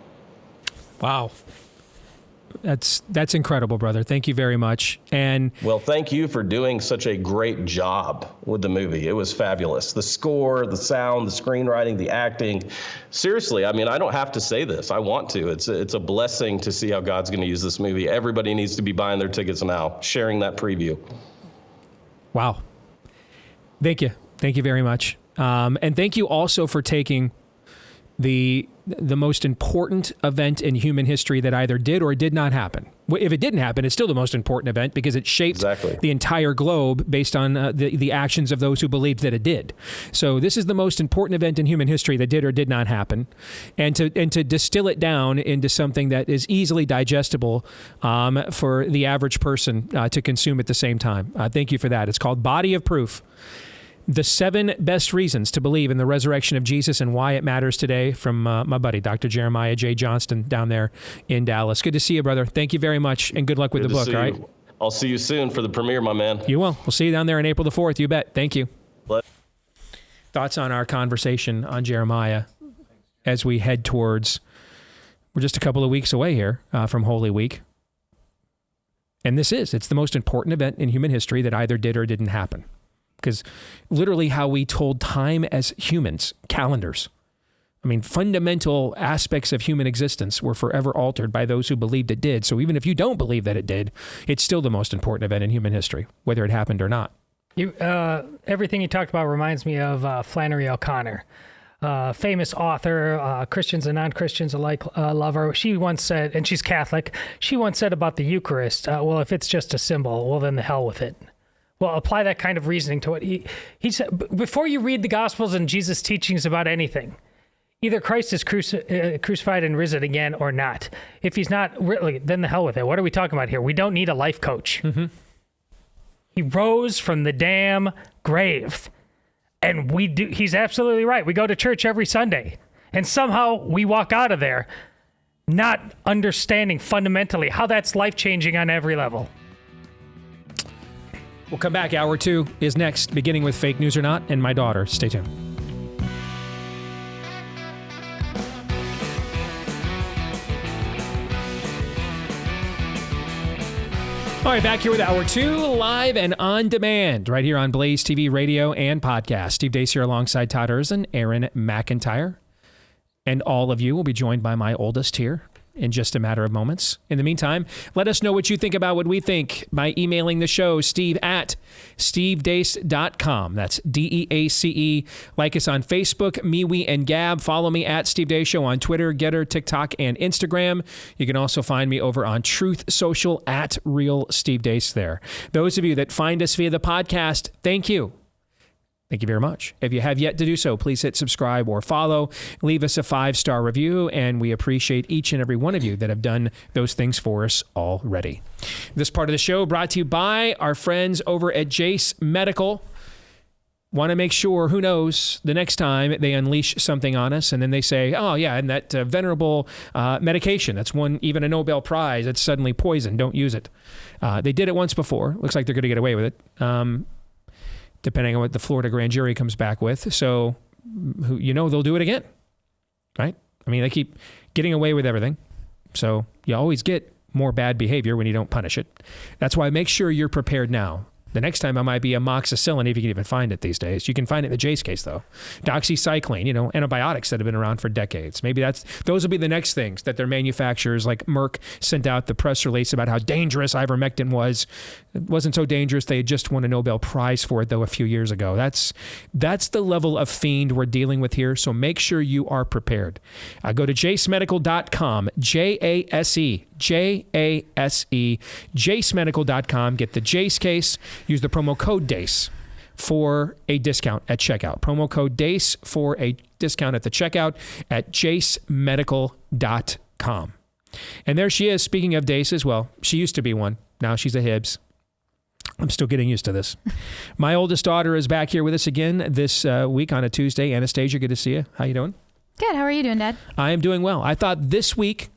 Wow. That's incredible, brother. Thank you very much. And well, thank you for doing such a great job with the movie. It was fabulous. The score, the sound, the screenwriting, the acting. Seriously, I mean, I don't have to say this. I want to. It's a blessing to see how God's going to use this movie. Everybody needs to be buying their tickets now, sharing that preview. Wow. Thank you. Thank you very much. And thank you also for taking the most important event in human history that either did or did not happen. If it didn't happen, it's still the most important event because it shaped the entire globe based on the actions of those who believed that it did. So this is the most important event in human history that did or did not happen. And to distill it down into something that is easily digestible for the average person to consume at the same time. Thank you for that. It's called Body of Proof. The 7 best reasons to believe in the resurrection of Jesus and why it matters today from my buddy, Dr. Jeremiah J. Johnston down there in Dallas. Good to see you, brother. Thank you very much, and good luck with the book, all right? I'll see you soon for the premiere, my man. You will. We'll see you down there on April the 4th, you bet. Thank you. Thoughts on our conversation on Jeremiah as we head towards, we're just a couple of weeks away here from Holy Week. And it's the most important event in human history that either did or didn't happen. Because literally how we told time as humans, calendars, I mean, fundamental aspects of human existence were forever altered by those who believed it did. So even if you don't believe that it did, it's still the most important event in human history, whether it happened or not. Everything you talked about reminds me of Flannery O'Connor, famous author, Christians and non-Christians alike love her. She once said, and she's Catholic, she once said about the Eucharist, well, if it's just a symbol, well, then the hell with it. Well, apply that kind of reasoning to it. He said, before you read the Gospels and Jesus' teachings about anything, either Christ is crucified and risen again or not. If he's not, really, then the hell with it. What are we talking about here? We don't need a life coach. Mm-hmm. He rose from the damn grave. And he's absolutely right. We go to church every Sunday. And somehow we walk out of there not understanding fundamentally how that's life-changing on every level. We'll come back. Hour 2 is next, beginning with Fake News or Not and my daughter. Stay tuned. All right, back here with Hour 2, live and on demand, right here on Blaze TV, radio, and podcast. Steve Deace here alongside Todd Erzin, Aaron McIntyre, and all of you will be joined by my oldest here in just a matter of moments. In the meantime, let us know what you think about what we think by emailing the show, steve@stevedeace.com. That's DEACE. Like us on Facebook, MeWe, and Gab. Follow me at Steve Deace Show on Twitter, Getter, TikTok, and Instagram. You can also find me over on Truth Social at Real Steve Deace there. Those of you that find us via the podcast, thank you. Thank you very much. If you have yet to do so, please hit subscribe or follow. Leave us a 5-star review, and we appreciate each and every one of you that have done those things for us already. This part of the show brought to you by our friends over at Jace Medical. Want to make sure, who knows, the next time they unleash something on us and then they say, oh yeah, and that venerable medication, that's won even a Nobel Prize, it's suddenly poison, don't use it. They did it once before. Looks like they're going to get away with it. Depending on what the Florida grand jury comes back with. So, they'll do it again, right? I mean, they keep getting away with everything. So you always get more bad behavior when you don't punish it. That's why make sure you're prepared now. The next time it might be amoxicillin, if you can even find it these days. You can find it in the Jace case, though. Doxycycline, antibiotics that have been around for decades. Maybe those will be the next things that their manufacturers, like Merck, sent out the press release about how dangerous ivermectin was. It wasn't so dangerous. They had just won a Nobel Prize for it, though, a few years ago. That's the level of fiend we're dealing with here, so make sure you are prepared. Go to jacemedical.com, JASE, J-A-S-E, JaceMedical.com. Get the Jace case. Use the promo code DACE for a discount at checkout. Promo code DACE for a discount at the checkout at JaceMedical.com. And there she is. Speaking of Daces, well, she used to be one. Now she's a Hibbs. I'm still getting used to this. My oldest daughter is back here with us again this week on a Tuesday. Anastasia, good to see you. How you doing? Good. How are you doing, Dad? I am doing well. I thought this week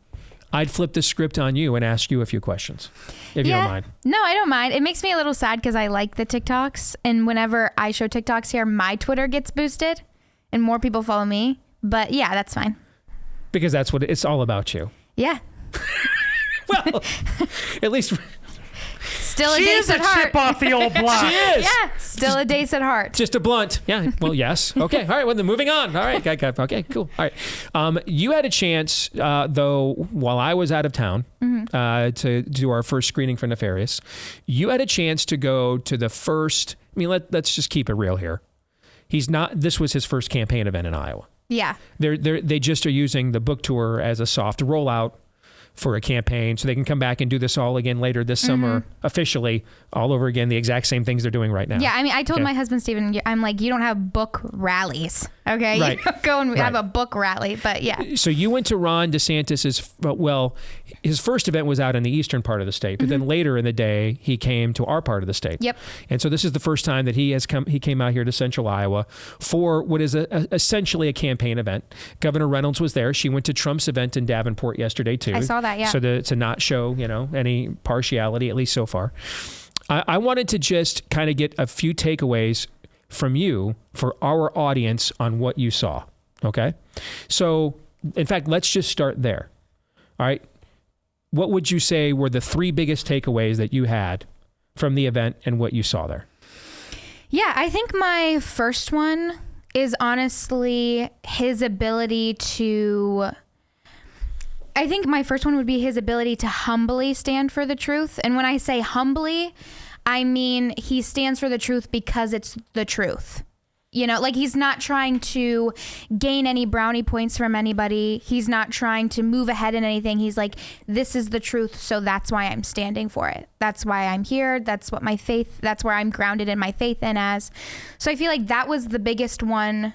I'd flip the script on you and ask you a few questions, if you don't mind. No, I don't mind. It makes me a little sad because I like the TikToks. And whenever I show TikToks here, my Twitter gets boosted and more people follow me. But yeah, that's fine. Because that's what it's all about you. Yeah. Well, at least... Still a Dace at heart. Chip off the old block. She is. Yeah, still a Dace at heart. Just a blunt. Yeah, well, yes. Okay, all right, well, then moving on. All right, okay, cool. All right. You had a chance, though, while I was out of town to do our first screening for Nefarious, you had a chance to go to the first, I mean, let's just keep it real here. This was his first campaign event in Iowa. Yeah. They just are using the book tour as a soft rollout for a campaign, so they can come back and do this all again later this summer, officially, all over again, the exact same things they're doing right now. Yeah, I mean, I told my husband, Stephen, I'm like, you don't have book rallies, okay? Right. You don't go and have a book rally, but yeah. So you went to Ron DeSantis' his first event was out in the eastern part of the state, but then later in the day, he came to our part of the state. Yep. And so this is the first time that he came out here to central Iowa for what is essentially a campaign event. Governor Reynolds was there. She went to Trump's event in Davenport yesterday, too. I saw that, yeah. So to not show, any partiality, at least so far. I wanted to just kind of get a few takeaways from you for our audience on what you saw, okay? So, in fact, let's just start there, all right? What would you say were the three biggest takeaways that you had from the event and what you saw there? Yeah, I think my first one is honestly his ability to... I think my first one would be his ability to humbly stand for the truth. And when I say humbly, I mean he stands for the truth because it's the truth. Like he's not trying to gain any brownie points from anybody. He's not trying to move ahead in anything. He's like, this is the truth, so that's why I'm standing for it. That's why I'm here. That's what that's where I'm grounded in my faith in as. So I feel like that was the biggest one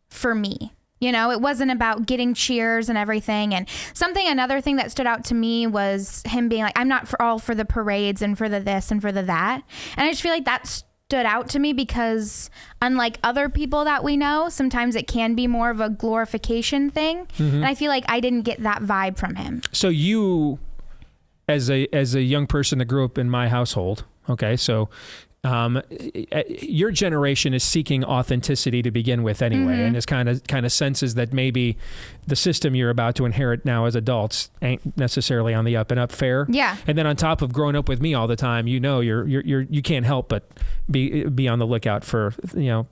for me. It wasn't about getting cheers and everything. And another thing that stood out to me was him being like, I'm not all for the parades and for the this and for the that. And I just feel like that stood out to me because unlike other people that we know, sometimes it can be more of a glorification thing. And I feel like I didn't get that vibe from him. So you, as a young person that grew up in my household, okay, so your generation is seeking authenticity to begin with anyway, and is kind of senses that maybe the system you're about to inherit now as adults ain't necessarily on the up and up fair. Yeah. And then on top of growing up with me all the time, you can't help but be on the lookout for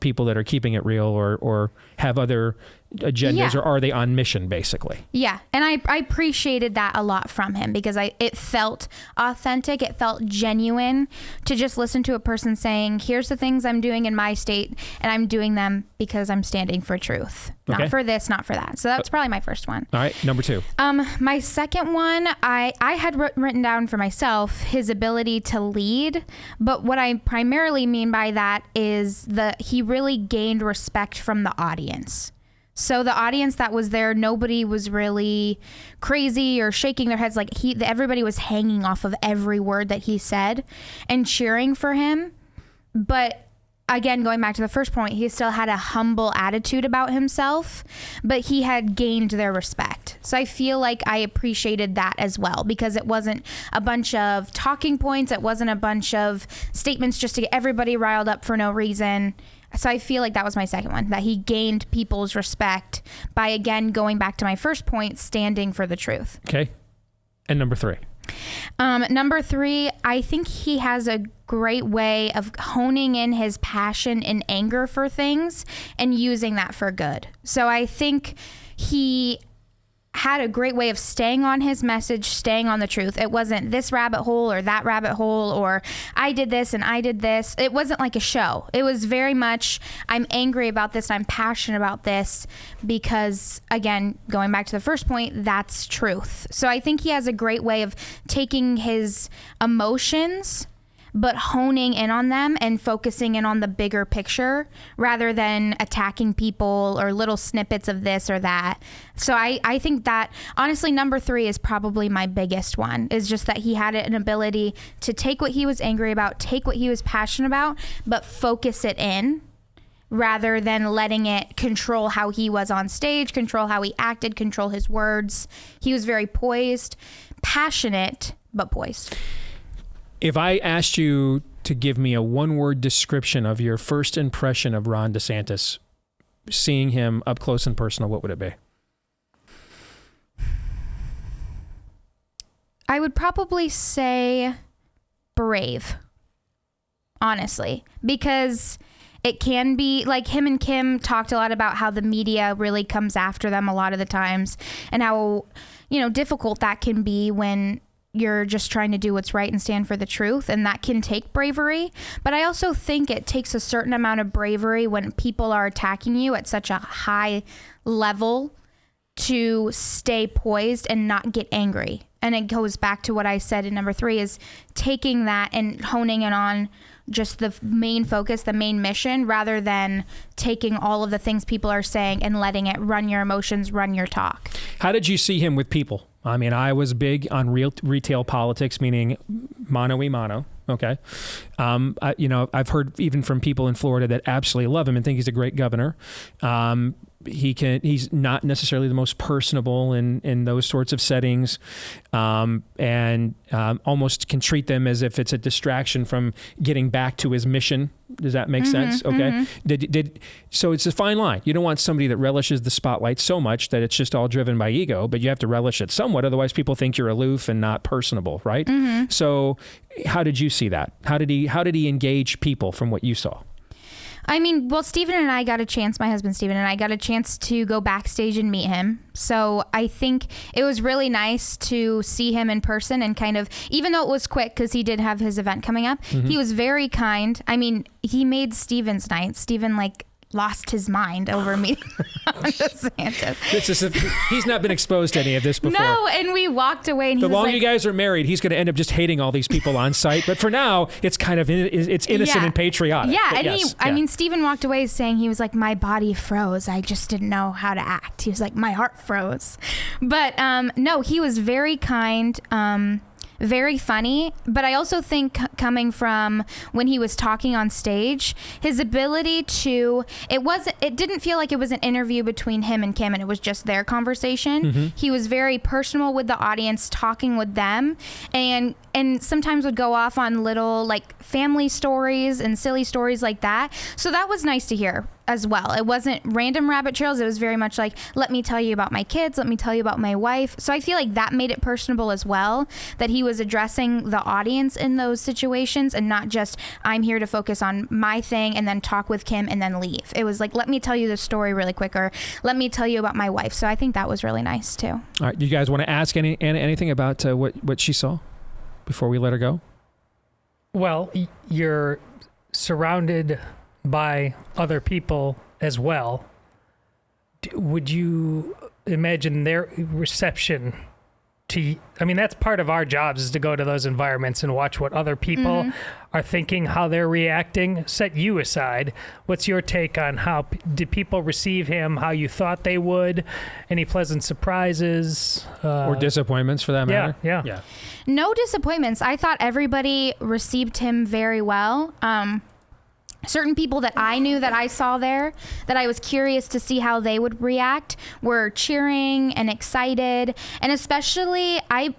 people that are keeping it real or have other agendas, or are they on mission basically? Yeah, and I appreciated that a lot from him because it felt authentic, it felt genuine to just listen to a person saying, here's the things I'm doing in my state and I'm doing them because I'm standing for truth, not for this, not for that. So that's probably my first one. All right, number two. My second one, I had written down for myself his ability to lead, but what I primarily mean by that is he really gained respect from the audience. So the audience that was there, nobody was really crazy or shaking their heads. Like everybody was hanging off of every word that he said and cheering for him. But again, going back to the first point, he still had a humble attitude about himself, but he had gained their respect. So I feel like I appreciated that as well because it wasn't a bunch of talking points. It wasn't a bunch of statements just to get everybody riled up for no reason. So I feel like that was my second one, that he gained people's respect by, again, going back to my first point, standing for the truth. Okay. And number three? Number three, I think he has a great way of honing in his passion and anger for things and using that for good. So I think he had a great way of staying on his message, staying on the truth. It wasn't this rabbit hole or that rabbit hole, or I did this and I did this. It wasn't like a show. It was very much, I'm angry about this, I'm passionate about this, because again, going back to the first point, that's truth. So I think he has a great way of taking his emotions but honing in on them and focusing in on the bigger picture rather than attacking people or little snippets of this or that. So I think that honestly, number 3 is probably my biggest one, is just that he had an ability to take what he was angry about, take what he was passionate about, but focus it in rather than letting it control how he was on stage, control how he acted, control his words. He was very poised, passionate, but poised. If I asked you to give me a one-word description of your first impression of Ron DeSantis, seeing him up close and personal, what would it be? I would probably say brave, honestly, because it can be like him and Kim talked a lot about how the media really comes after them a lot of the times, and how, difficult that can be when you're just trying to do what's right and stand for the truth, and that can take bravery. But I also think it takes a certain amount of bravery when people are attacking you at such a high level to stay poised and not get angry. And it goes back to what I said in number 3, is taking that and honing it on just the main focus, the main mission, rather than taking all of the things people are saying and letting it run your emotions, run your talk. How did you see him with people? I mean, I was big on retail politics, meaning mano y mano. Okay. I've heard even from people in Florida that absolutely love him and think he's a great governor. He's not necessarily the most personable in those sorts of settings, and almost can treat them as if it's a distraction from getting back to his mission. Does that make sense? Okay. So it's a fine line. You don't want somebody that relishes the spotlight so much that it's just all driven by ego, but you have to relish it somewhat. Otherwise people think you're aloof and not personable, right? So how did you see that? How did he engage people from what you saw? I mean, well, Stephen and I got a chance, my husband Stephen and I got a chance to go backstage and meet him. So I think it was really nice to see him in person and kind of, even though it was quick because he did have his event coming up, he was very kind. I mean, he made Stephen's night. Stephen lost his mind over meeting DeSantis. He's not been exposed to any of this before. No, and we walked away and the longer you guys are married, he's going to end up just hating all these people on site. But for now, it's kind of it's innocent and patriotic. Yeah, and yes, I mean, Stephen walked away saying he was like, my body froze. I just didn't know how to act. He was like, my heart froze. But no, he was very kind. Very funny, but I also think coming from when he was talking on stage, his ability to, it didn't feel like it was an interview between him and Kim and it was just their conversation. He was very personal with the audience, talking with them, and sometimes would go off on little family stories and silly stories like that. So that was nice to hear as well. It wasn't random rabbit trails. It was very much like, let me tell you about my kids. Let me tell you about my wife. So I feel like that made it personable as well, that he was addressing the audience in those situations and not just, I'm here to focus on my thing and then talk with Kim and then leave. It was like, let me tell you the story really quick, or let me tell you about my wife. So I think that was really nice too. All right. Do you guys want to ask anything about what she saw before we let her go? Well, you're surrounded by other people as well. Would you imagine their reception to, I mean, that's part of our jobs, is to go to those environments and watch what other people are thinking, how they're reacting. Set you aside. What's your take on how did people receive him, how you thought they would? Any pleasant surprises? Or disappointments for that matter? Yeah. No disappointments. I thought everybody received him very well. Certain people that I knew that I saw there, that I was curious to see how they would react, were cheering and excited. And especially, I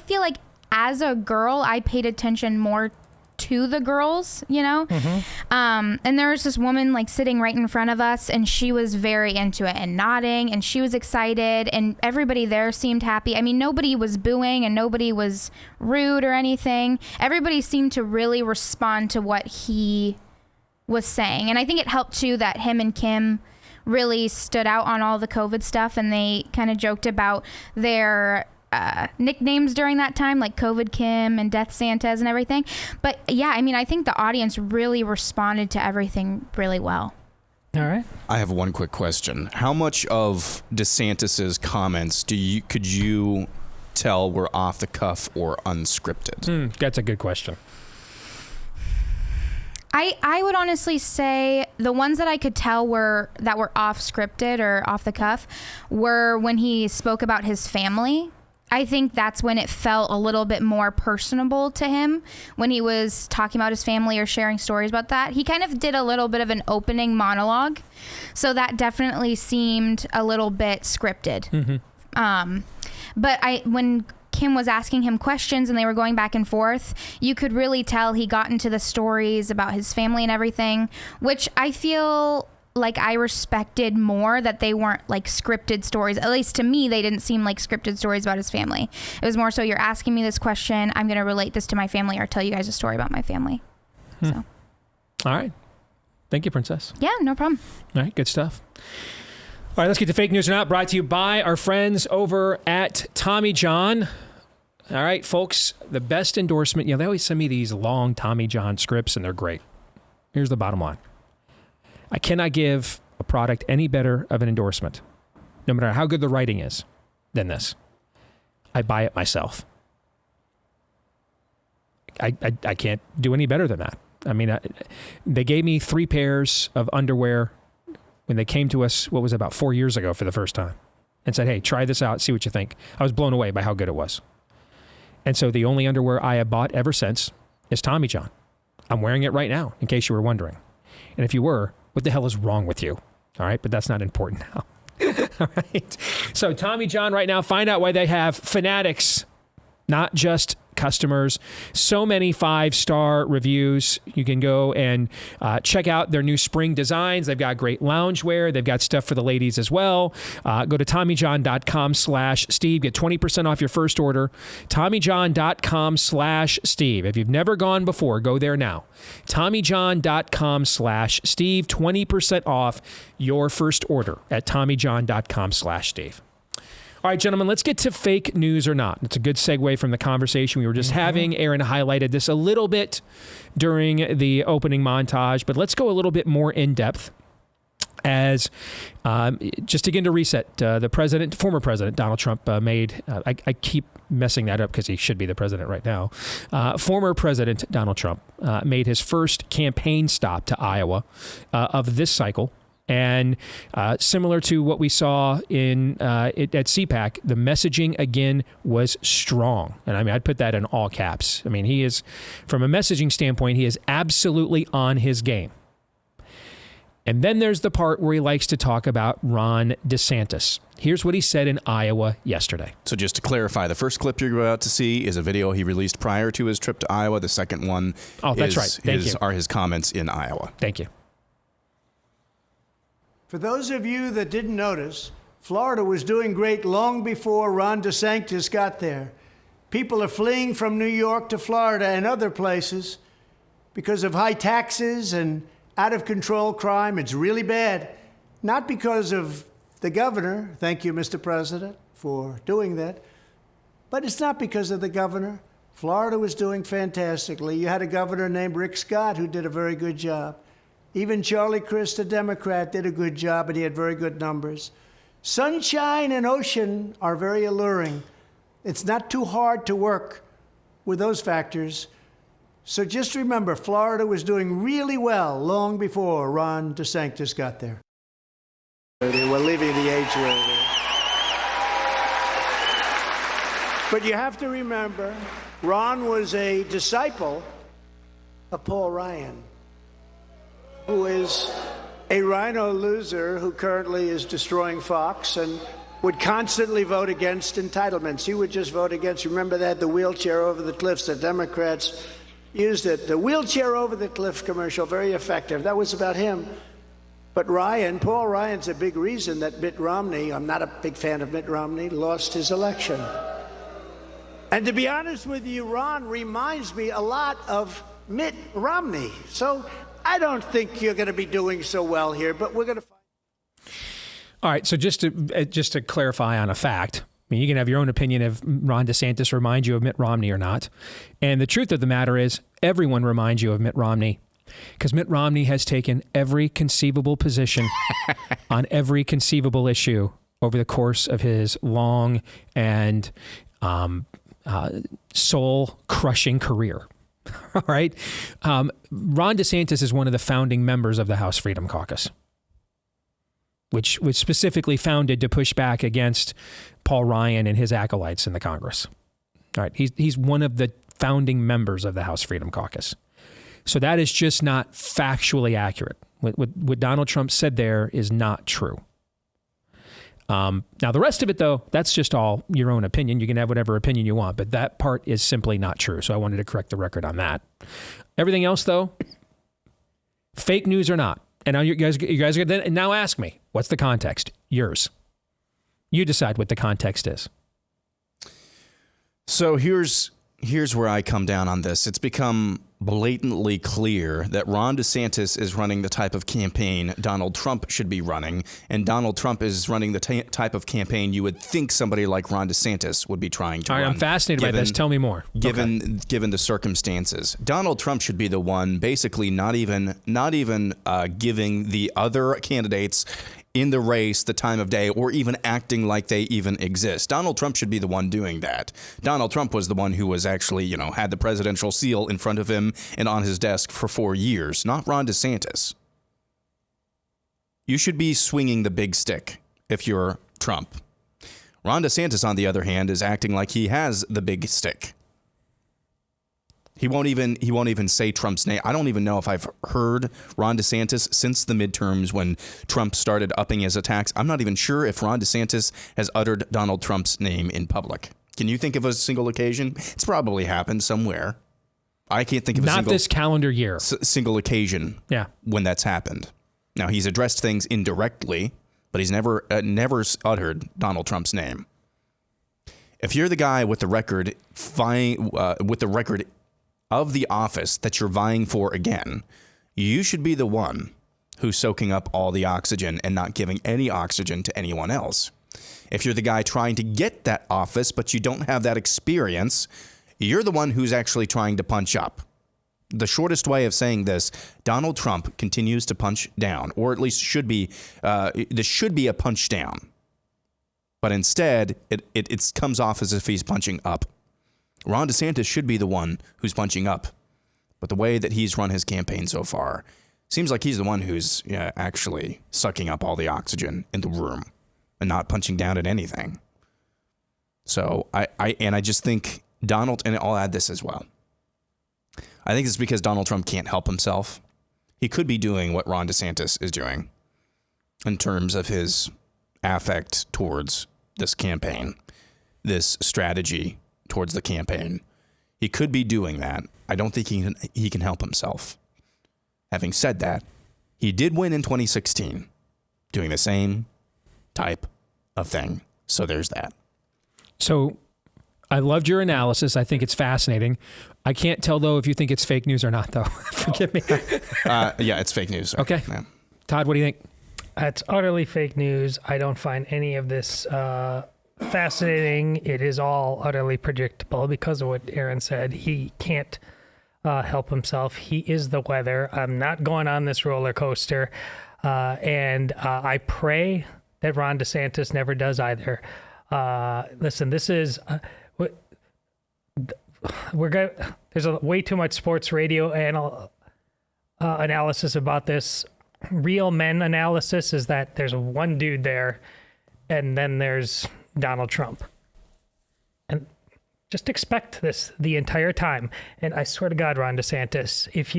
feel like as a girl, I paid attention more to the girls, and there was this woman sitting right in front of us, and she was very into it and nodding, and she was excited, and everybody there seemed happy. I mean, nobody was booing and nobody was rude or anything. Everybody seemed to really respond to what he was saying. And I think it helped too that him and Kim really stood out on all the COVID stuff, and they kind of joked about their nicknames during that time, like COVID Kim and Death Santas and everything. But yeah, I mean, I think the audience really responded to everything really well. All right. I have one quick question. How much of DeSantis's comments could you tell were off the cuff or unscripted? That's a good question. I would honestly say the ones that I could tell were off scripted or off the cuff were when he spoke about his family. I think that's when it felt a little bit more personable to him, when he was talking about his family or sharing stories about that. He kind of did a little bit of an opening monologue, so that definitely seemed a little bit scripted. But when Kim was asking him questions and they were going back and forth, you could really tell he got into the stories about his family and everything, which I feel like I respected more, that they weren't like scripted stories. At least to me, they didn't seem like scripted stories about his family. It was more so, you're asking me this question, I'm going to relate this to my family or tell you guys a story about my family. So. All right. Thank you, Princess. Yeah, no problem. All right, good stuff. All right, let's get to fake news or not, brought to you by our friends over at Tommy John. All right, folks, the best endorsement. They always send me these long Tommy John scripts, and they're great. Here's the bottom line. I cannot give a product any better of an endorsement, no matter how good the writing is, than this. I buy it myself. I can't do any better than that. I mean, they gave me 3 pairs of underwear when they came to us, what was it, about 4 years ago for the first time, and said, hey, try this out, see what you think. I was blown away by how good it was. And so the only underwear I have bought ever since is Tommy John. I'm wearing it right now, in case you were wondering. And if you were, what the hell is wrong with you? All right, but that's not important now. All right. So Tommy John right now, find out why they have fanatics, not just customers. So many 5-star reviews. You can go and check out their new spring designs. They've got great loungewear. They've got stuff for the ladies as well. Go to TommyJohn.com/Steve. Get 20% off your first order. TommyJohn.com/Steve. If you've never gone before, go there now. TommyJohn.com/Steve. 20% off your first order at TommyJohn.com/Steve. All right, gentlemen, let's get to fake news or not. It's a good segue from the conversation we were just having. Aaron highlighted this a little bit during the opening montage, but let's go a little bit more in depth. As just again to reset, the former president, Donald Trump, made, I keep messing that up because he should be the president right now. Former President Donald Trump made his first campaign stop to Iowa of this cycle. And similar to what we saw at CPAC, the messaging again was strong. And I mean, I'd put that in all caps. I mean, he is, from a messaging standpoint, he is absolutely on his game. And then there's the part where he likes to talk about Ron DeSantis. Here's what he said in Iowa yesterday. So just to clarify, the first clip you're about to see is a video he released prior to his trip to Iowa. The second one are his comments in Iowa. Thank you. For those of you that didn't notice, Florida was doing great long before Ron DeSantis got there. People are fleeing from New York to Florida and other places because of high taxes and out-of-control crime. It's really bad. Not because of the governor. Thank you, Mr. President, for doing that. But it's not because of the governor. Florida was doing fantastically. You had a governor named Rick Scott who did a very good job. Even Charlie Crist, a Democrat, did a good job, and he had very good numbers. Sunshine and ocean are very alluring. It's not too hard to work with those factors. So just remember, Florida was doing really well long before Ron DeSantis got there. They were leaving the age limit. But you have to remember, Ron was a disciple of Paul Ryan, who is a rhino loser who currently is destroying Fox and would constantly vote against entitlements. He would just vote against. Remember that, the wheelchair over the cliffs, the Democrats used it. The wheelchair over the cliff commercial, very effective. That was about him. But Paul Ryan's a big reason that Mitt Romney, I'm not a big fan of Mitt Romney, lost his election. And to be honest with you, Ron reminds me a lot of Mitt Romney. So I don't think you're going to be doing so well here, but we're going to find. All right. So just to clarify on a fact, I mean, you can have your own opinion if Ron DeSantis reminds you of Mitt Romney or not. And the truth of the matter is everyone reminds you of Mitt Romney because Mitt Romney has taken every conceivable position on every conceivable issue over the course of his long and soul-crushing career. All right. Ron DeSantis is one of the founding members of the House Freedom Caucus, which was specifically founded to push back against Paul Ryan and his acolytes in the Congress. All right. He's one of the founding members of the House Freedom Caucus. So that is just not factually accurate. What Donald Trump said there is not true. Now, the rest of it, though, that's just all your own opinion. You can have whatever opinion you want, but that part is simply not true. So I wanted to correct the record on that. Everything else, though, fake news or not. And now you guys are going to now ask me, what's the context? Yours. You decide what the context is. So here's where I come down on this. It's become blatantly clear that Ron DeSantis is running the type of campaign Donald Trump should be running, and Donald Trump is running the type of campaign you would think somebody like Ron DeSantis would be trying to run. I'm fascinated by this. Tell me more. Given the circumstances, Donald Trump should be the one basically not even giving the other candidates in the race the time of day or even acting like they even exist. Donald Trump should be the one doing that. Donald Trump was the one who was actually, had the presidential seal in front of him and on his desk for 4 years, not Ron DeSantis. You should be swinging the big stick if you're Trump. Ron DeSantis, on the other hand, is acting like he has the big stick. He won't even say Trump's name. I don't even know if I've heard Ron DeSantis since the midterms when Trump started upping his attacks. I'm not even sure if Ron DeSantis has uttered Donald Trump's name in public. Can you think of a single occasion? It's probably happened somewhere. I can't think of not this calendar year. Single occasion. Yeah. When that's happened. Now he's addressed things indirectly, but he's never uttered Donald Trump's name. If you're the guy with the record, of the office that you're vying for again, you should be the one who's soaking up all the oxygen and not giving any oxygen to anyone else. If you're the guy trying to get that office, but you don't have that experience, you're the one who's actually trying to punch up. The shortest way of saying this, Donald Trump continues to punch down, or at least should be. This should be a punch down. But instead, it comes off as if he's punching up. Ron DeSantis should be the one who's punching up. But the way that he's run his campaign so far, seems like he's the one who's actually sucking up all the oxygen in the room and not punching down at anything. So I just think Donald, and I'll add this as well. I think it's because Donald Trump can't help himself. He could be doing what Ron DeSantis is doing in terms of his affect towards this campaign, this strategy towards the campaign. He could be doing that. I don't think he can help himself. Having said that, he did win in 2016 doing the same type of thing. So there's that. So I loved your analysis. I think it's fascinating. I can't tell, though, if you think it's fake news or not, though. Forgive me. Yeah, it's fake news. Okay. Yeah. Todd, what do you think? It's utterly fake news. I don't find any of this fascinating. It is all utterly predictable because of what Aaron said. He can't help himself. He is the weather. I'm not going on this roller coaster. And I pray that Ron DeSantis never does either. Listen, this is... there's way too much sports radio analysis about this. Real men analysis is that there's one dude there, and then there's Donald Trump. And just expect this the entire time. And I swear to God, Ron DeSantis, if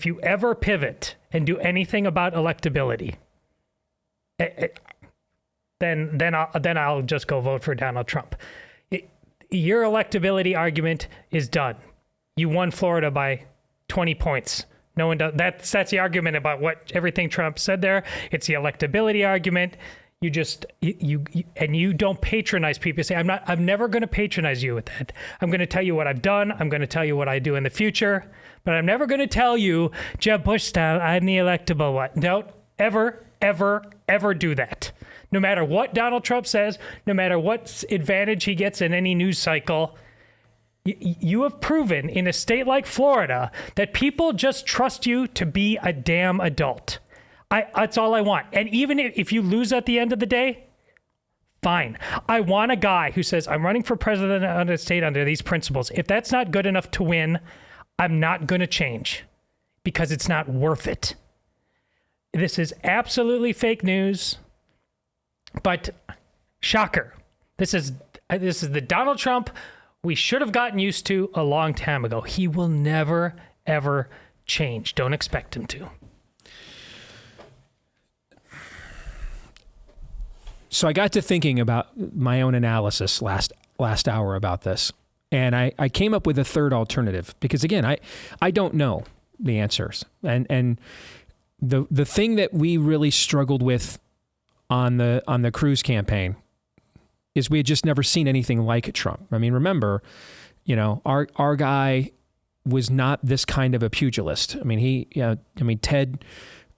you ever pivot and do anything about electability, then I'll just go vote for Donald Trump. Your electability argument is done. You won Florida by 20 points. No one does. That's the argument about everything Trump said there. It's the electability argument. You don't patronize people. You say, I'm never going to patronize you with that. I'm going to tell you what I've done. I'm going to tell you what I do in the future, but I'm never going to tell you, Jeb Bush style, I'm the electable one. Don't ever do that. No matter what Donald Trump says, no matter what advantage he gets in any news cycle, you have proven in a state like Florida that people just trust you to be a damn adult. That's all I want. And even if you lose at the end of the day, fine. I want a guy who says, I'm running for president of the state under these principles. If that's not good enough to win, I'm not going to change because it's not worth it. This is absolutely fake news. But shocker, this is the Donald Trump we should have gotten used to a long time ago. He will never, ever change. Don't expect him to. So I got to thinking about my own analysis last hour about this. And I came up with a third alternative because, again, I don't know the answers. And the thing that we really struggled with on the Cruz campaign is we had just never seen anything like Trump. I mean, remember, our guy was not this kind of a pugilist. I mean, Ted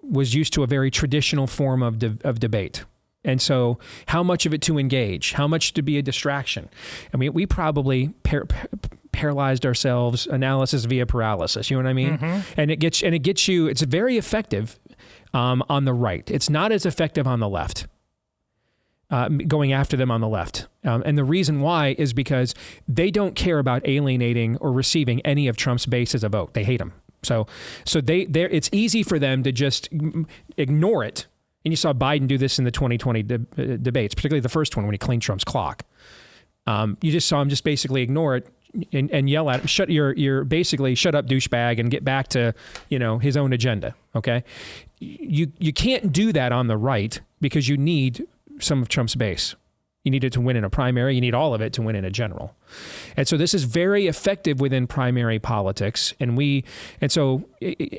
was used to a very traditional form of debate. And so how much of it to engage? How much to be a distraction? I mean, we probably paralyzed ourselves, analysis via paralysis. You know what I mean? Mm-hmm. And it gets you, it's very effective on the right. It's not as effective on the left, going after them on the left. And the reason why is because they don't care about alienating or receiving any of Trump's base as a vote. They hate him. So it's easy for them to just ignore it. And you saw Biden do this in the 2020 debates, particularly the first one when he cleaned Trump's clock. You just saw him just basically ignore it and yell at him, shut up, douchebag, and get back to, his own agenda. Okay. You can't do that on the right because you need some of Trump's base. You need it to win in a primary. You need all of it to win in a general. And so this is very effective within primary politics. And so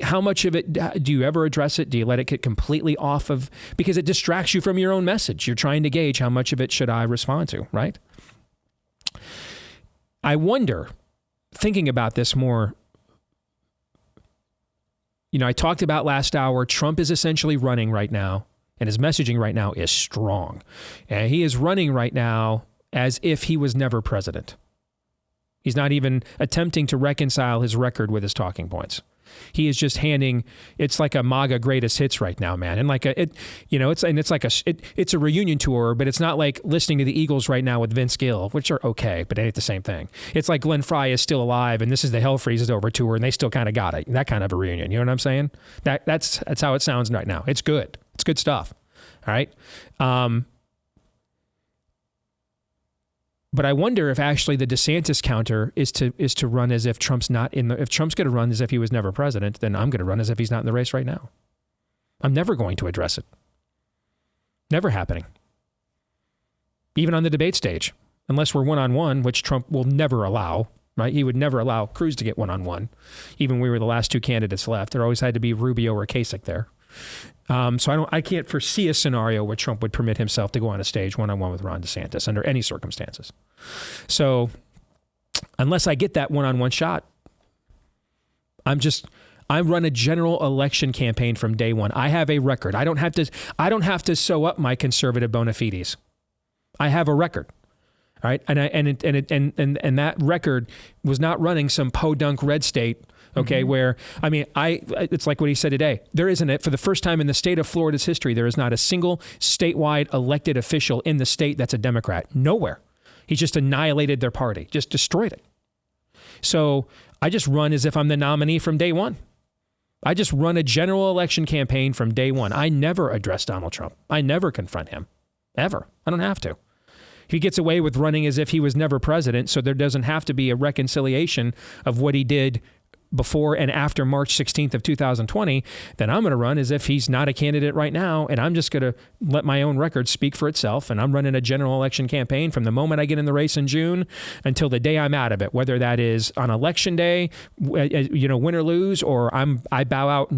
how much of it do you ever address it? Do you let it get completely off of, because it distracts you from your own message. You're trying to gauge how much of it should I respond to, right? I wonder, thinking about this more, I talked about last hour, Trump is essentially running right now. And his messaging right now is strong. And he is running right now as if he was never president. He's not even attempting to reconcile his record with his talking points. He is just it's like a MAGA greatest hits right now, man. And it's a reunion tour, but it's not like listening to the Eagles right now with Vince Gill, which are okay, but it ain't the same thing. It's like Glenn Fry is still alive and this is the Hell Freezes Over tour and they still kind of got it. That kind of a reunion. You know what I'm saying? That's how it sounds right now. It's good. It's good stuff. All right. But I wonder if actually the DeSantis counter is to run as if Trump's not if Trump's going to run as if he was never president, then I'm going to run as if he's not in the race right now. I'm never going to address it. Never happening. Even on the debate stage, unless we're one-on-one, which Trump will never allow, right? He would never allow Cruz to get one-on-one. Even when we were the last two candidates left, there always had to be Rubio or Kasich there. So I can't foresee a scenario where Trump would permit himself to go on a stage one-on-one with Ron DeSantis under any circumstances. So unless I get that one-on-one shot, I run a general election campaign from day one. I have a record. I don't have to sew up my conservative bona fides. I have a record. All right. And that record was not running some podunk red state. Okay, mm-hmm. Where, it's like what he said today. There isn't for the first time in the state of Florida's history, there is not a single statewide elected official in the state that's a Democrat. Nowhere. He just annihilated their party, just destroyed it. So I just run as if I'm the nominee from day one. I just run a general election campaign from day one. I never address Donald Trump. I never confront him, ever. I don't have to. He gets away with running as if he was never president, so there doesn't have to be a reconciliation of what he did before and after March 16th of 2020, then I'm going to run as if he's not a candidate right now, and I'm just going to let my own record speak for itself, and I'm running a general election campaign from the moment I get in the race in June until the day I'm out of it, whether that is on election day, win or lose, or I bow out,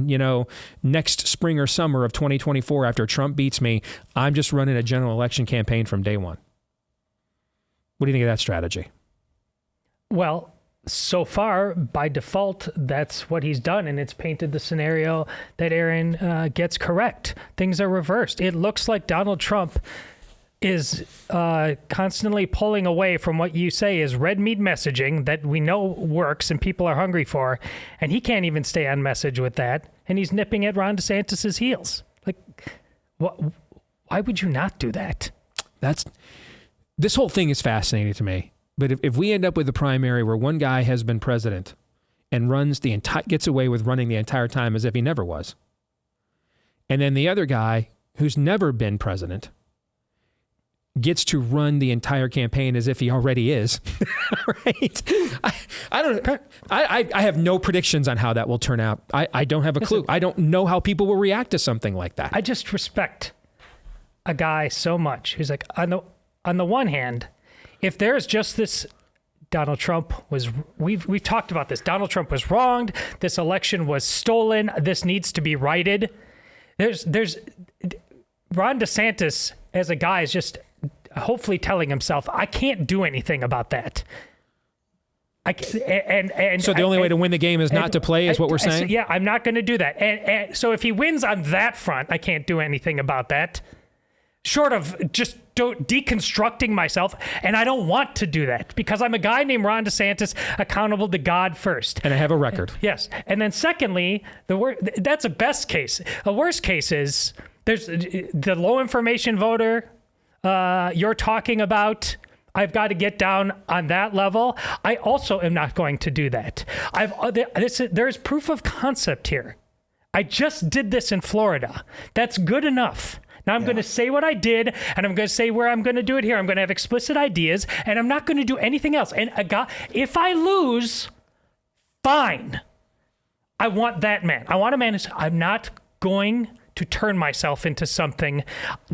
next spring or summer of 2024 after Trump beats me. I'm just running a general election campaign from day one. What do you think of that strategy? Well, so far, by default, that's what he's done, and it's painted the scenario that Aaron gets correct. Things are reversed. It looks like Donald Trump is constantly pulling away from what you say is red meat messaging that we know works and people are hungry for, and he can't even stay on message with that, and he's nipping at Ron DeSantis' heels. Like, why would you not do that? This whole thing is fascinating to me. But if we end up with a primary where one guy has been president and gets away with running the entire time as if he never was, and then the other guy who's never been president gets to run the entire campaign as if he already is, right? I don't know. I have no predictions on how that will turn out. I don't have a clue. I don't know how people will react to something like that. I just respect a guy so much who's like, on the one hand, if there's just this, Donald Trump was, we've talked about this. Donald Trump was wronged. This election was stolen. This needs to be righted. There's Ron DeSantis as a guy is just hopefully telling himself, I can't do anything about that. So the only way to win the game is not to play, is what we're saying? Yeah, I'm not going to do that. And so if he wins on that front, I can't do anything about that. Short of just deconstructing myself, and I don't want to do that because I'm a guy named Ron DeSantis, accountable to God first. And I have a record. Yes. And then secondly, that's a best case. A worst case is there's the low information voter you're talking about. I've got to get down on that level. I also am not going to do that. There's proof of concept here. I just did this in Florida. That's good enough. Now I'm going to say what I did, and I'm going to say where I'm going to do it here. I'm going to have explicit ideas, and I'm not going to do anything else. And if I lose, fine. I want that man. I want a man who's, I'm not going to turn myself into something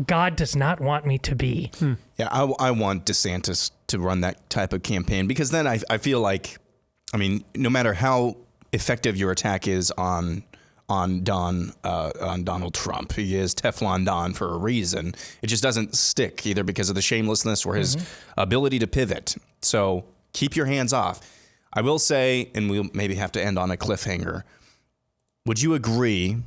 God does not want me to be. Yeah, I want DeSantis to run that type of campaign because then I feel like, I mean, no matter how effective your attack is on Donald Trump. He is Teflon Don for a reason. It just doesn't stick either because of the shamelessness or his ability to pivot. So keep your hands off. I will say, and we'll maybe have to end on a cliffhanger. Would you agree,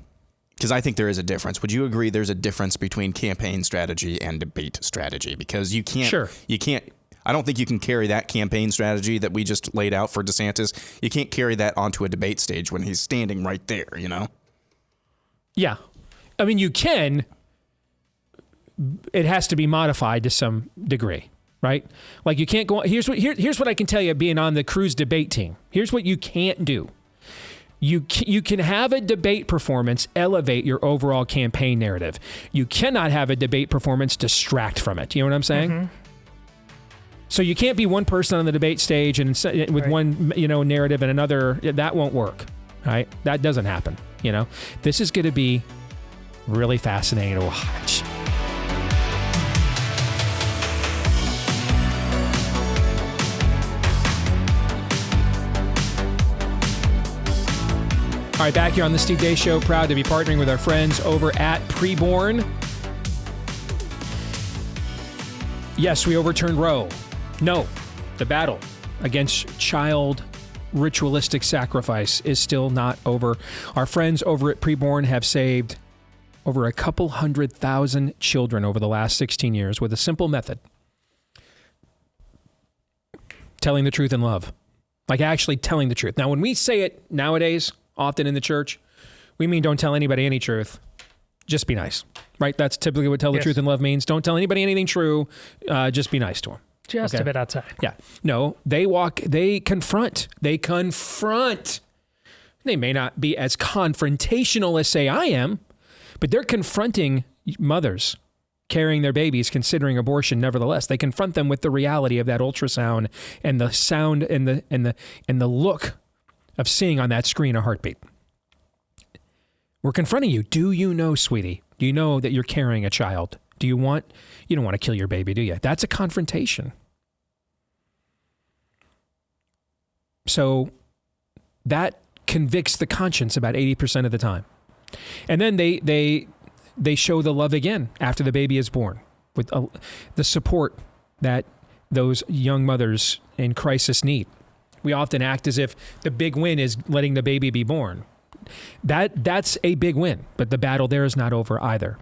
because I think there is a difference, would you agree there's a difference between campaign strategy and debate strategy? Because you can't, I don't think you can carry that campaign strategy that we just laid out for DeSantis. You can't carry that onto a debate stage when he's standing right there, you know? Yeah. I mean, you can. It has to be modified to some degree, right? Like you can't go, here's what I can tell you being on the Cruz debate team. Here's what you can't do. You can have a debate performance elevate your overall campaign narrative. You cannot have a debate performance distract from it. You know what I'm saying? So you can't be one person on the debate stage and with one, narrative and another. That won't work, right? That doesn't happen. This is going to be really fascinating to watch. All right, back here on the Steve Deace Show, proud to be partnering with our friends over at Preborn. Yes, we overturned Roe. No, the battle against child ritualistic sacrifice is still not over. Our friends over at Preborn have saved over a couple 100,000 children over the last 16 years with a simple method. Telling the truth in love. Like actually telling the truth. Now, when we say it nowadays, often in the church, we mean don't tell anybody any truth. Just be nice, right? That's typically what tell the truth in love means. Don't tell anybody anything true. Just be nice to them. Just a bit outside. Yeah. No, they confront. They may not be as confrontational as, say, I am, but they're confronting mothers carrying their babies, considering abortion nevertheless. They confront them with the reality of that ultrasound and the sound and the look of seeing on that screen a heartbeat. We're confronting you. Do you know, sweetie? Do you know that you're carrying a child? You don't want to kill your baby, do you? That's a confrontation. So that convicts the conscience about 80% of the time. And then they show the love again after the baby is born with the support that those young mothers in crisis need we often act as if the big win is letting the baby be born. That's a big win, but the battle there is not over either.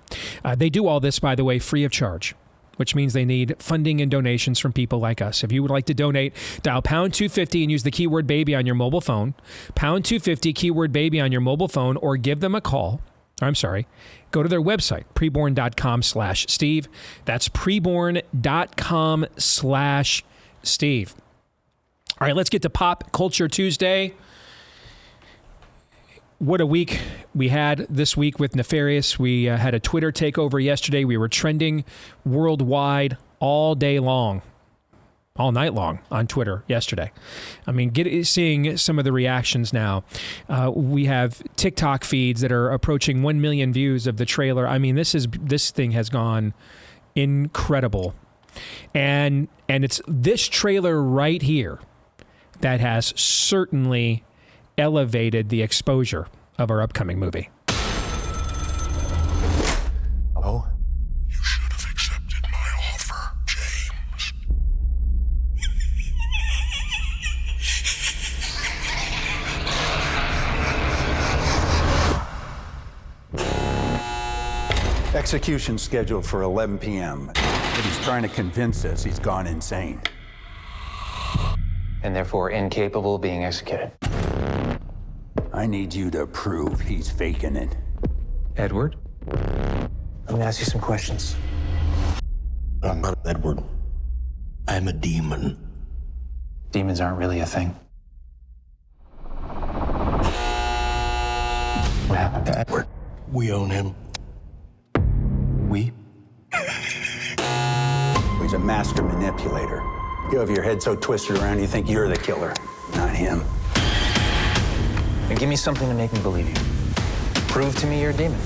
They do all this, by the way, free of charge, which means they need funding and donations from people like us. If you would like to donate, dial pound 250 and use the keyword baby on your mobile phone, pound 250 keyword baby on your mobile phone, or give them a call. Go to their website, preborn.com/Steve. That's preborn.com/Steve. All right, let's get to Pop Culture Tuesday. What a week we had this week with Nefarious. We had a Twitter takeover yesterday. We were trending worldwide all day long, all night long on Twitter yesterday. I mean, seeing some of the reactions now. We have TikTok feeds that are approaching 1 million views of the trailer. I mean, this thing has gone incredible. And it's this trailer right here that has certainly elevated the exposure of our upcoming movie. Oh? You should have accepted my offer, James. Execution scheduled for 11 p.m. But he's trying to convince us he's gone insane. And therefore incapable of being executed. I need you to prove he's faking it. Edward? I'm gonna ask you some questions. I'm not Edward. I'm a demon. Demons aren't really a thing. What happened to Edward? We own him. We? He's a master manipulator. You have your head so twisted around you think you're the killer, not him. And give me something to make me believe you. Prove to me you're a demon.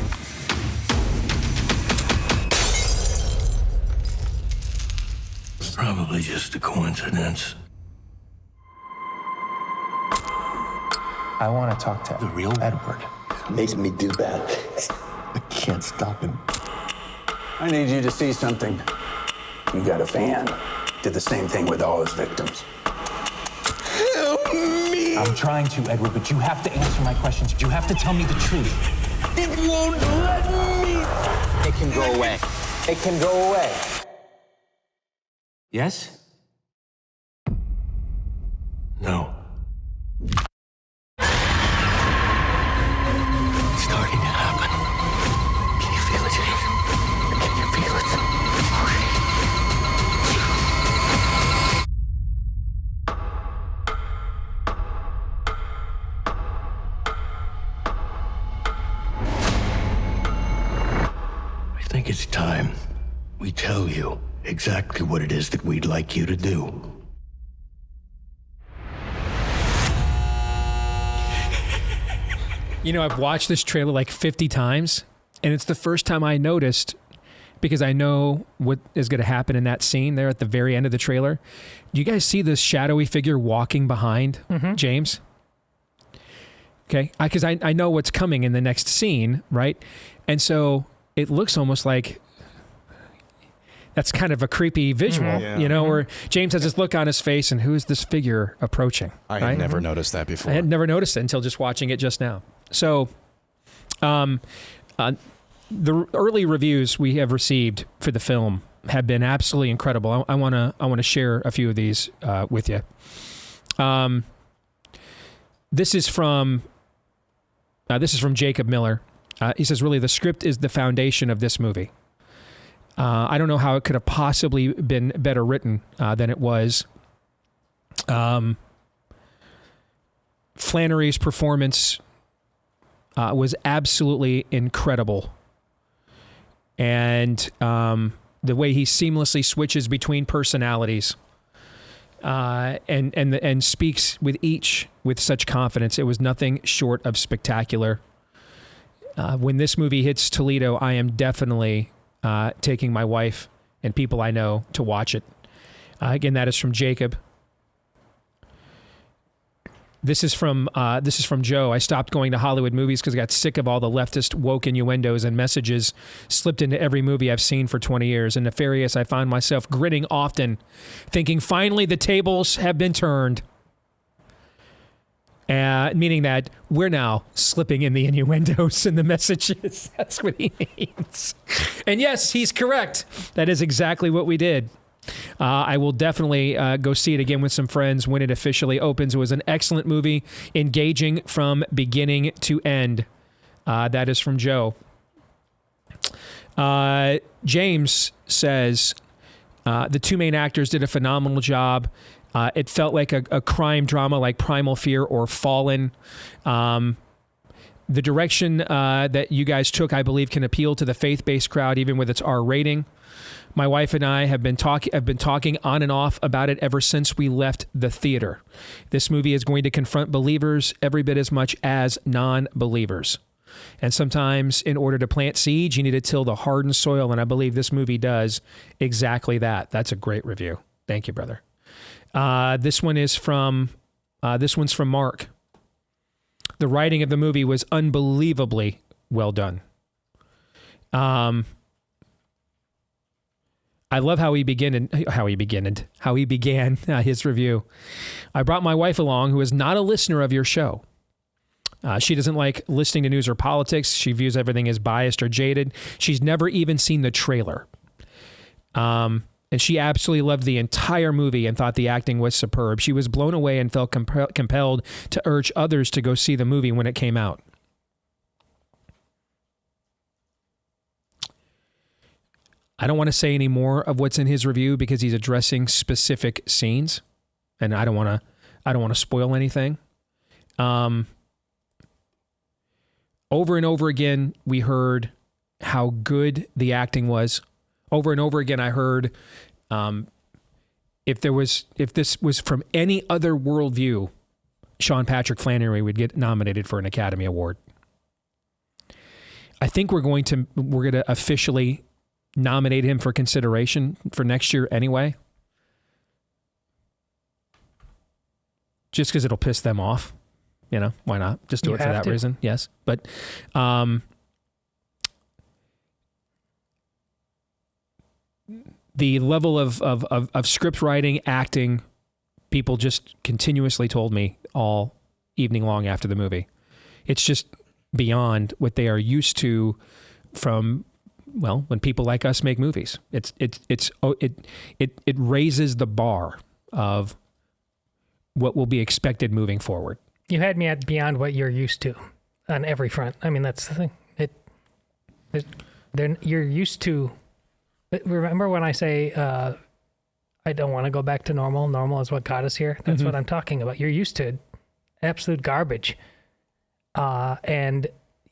It's probably just a coincidence. I want to talk to The real Edward. Makes me do bad. I can't stop him. I need you to see something. You got a fan. Did the same thing with all his victims. Help me! I'm trying to, Edward, but you have to answer my questions. You have to tell me the truth. It won't let me! It can go away. It can go away. Yes? No. It's starting to happen. Can you feel it, James? Can you feel it? I think it's time we tell you exactly what it is that we'd like you to do. You know, I've watched this trailer like 50 times, and it's the first time I noticed, because I know what is going to happen in that scene there at the very end of the trailer. Do you guys see this shadowy figure walking behind James? Okay, because I know what's coming in the next scene, right? And so it looks almost like that's kind of a creepy visual, you know, where James has this look on his face, and who is this figure approaching? I had never noticed that before. I had never noticed it until just watching it just now. So, the early reviews we have received for the film have been absolutely incredible. I want to share a few of these with you. This is from Jacob Miller. He says, really, the script is the foundation of this movie. I don't know how it could have possibly been better written than it was. Flannery's performance was absolutely incredible. And the way he seamlessly switches between personalities and speaks with each with such confidence, it was nothing short of spectacular. When this movie hits Toledo, I am definitely taking my wife and people I know to watch it. Again, that is from Jacob. This is from Joe. I stopped going to Hollywood movies because I got sick of all the leftist woke innuendos and messages slipped into every movie I've seen for 20 years. In Nefarious, I found myself grinning often, thinking finally the tables have been turned. Meaning that we're now slipping in the innuendos and the messages. That's what he means. And yes, he's correct. That is exactly what we did. I will definitely go see it again with some friends when it officially opens. It was an excellent movie, engaging from beginning to end. That is from Joe. James says, the two main actors did a phenomenal job. It felt like a crime drama like Primal Fear or Fallen. The direction that you guys took, I believe, can appeal to the faith-based crowd, even with its R rating. My wife and I have been talking on and off about it ever since we left the theater. This movie is going to confront believers every bit as much as non-believers. And sometimes in order to plant seeds, you need to till the hardened soil. And I believe this movie does exactly that. That's a great review. Thank you, brother. This one's from Mark. The writing of the movie was unbelievably well done. I love how he began his review. I brought my wife along, who is not a listener of your show. She doesn't like listening to news or politics. She views everything as biased or jaded. She's never even seen the trailer. And she absolutely loved the entire movie and thought the acting was superb. She was blown away and felt compelled to urge others to go see the movie when it came out. I don't want to say any more of what's in his review because he's addressing specific scenes, and I don't want to spoil anything. Over and over again, we heard how good the acting was. Over and over again, I heard if this was from any other worldview, Sean Patrick Flannery would get nominated for an Academy Award. I think we're going to officially nominate him for consideration for next year anyway. Just because it'll piss them off. You know, why not? Just do it for that reason. Yes. But the level of script writing, acting, people just continuously told me all evening long after the movie. It's just beyond what they are used to from, well, when people like us make movies. It raises the bar of what will be expected moving forward. You had me at beyond what you're used to on every front. I mean, that's the thing. You're used to. Remember when I say I don't want to go back to normal? Normal is what got us here. That's what I'm talking about. You're used to absolute garbage, and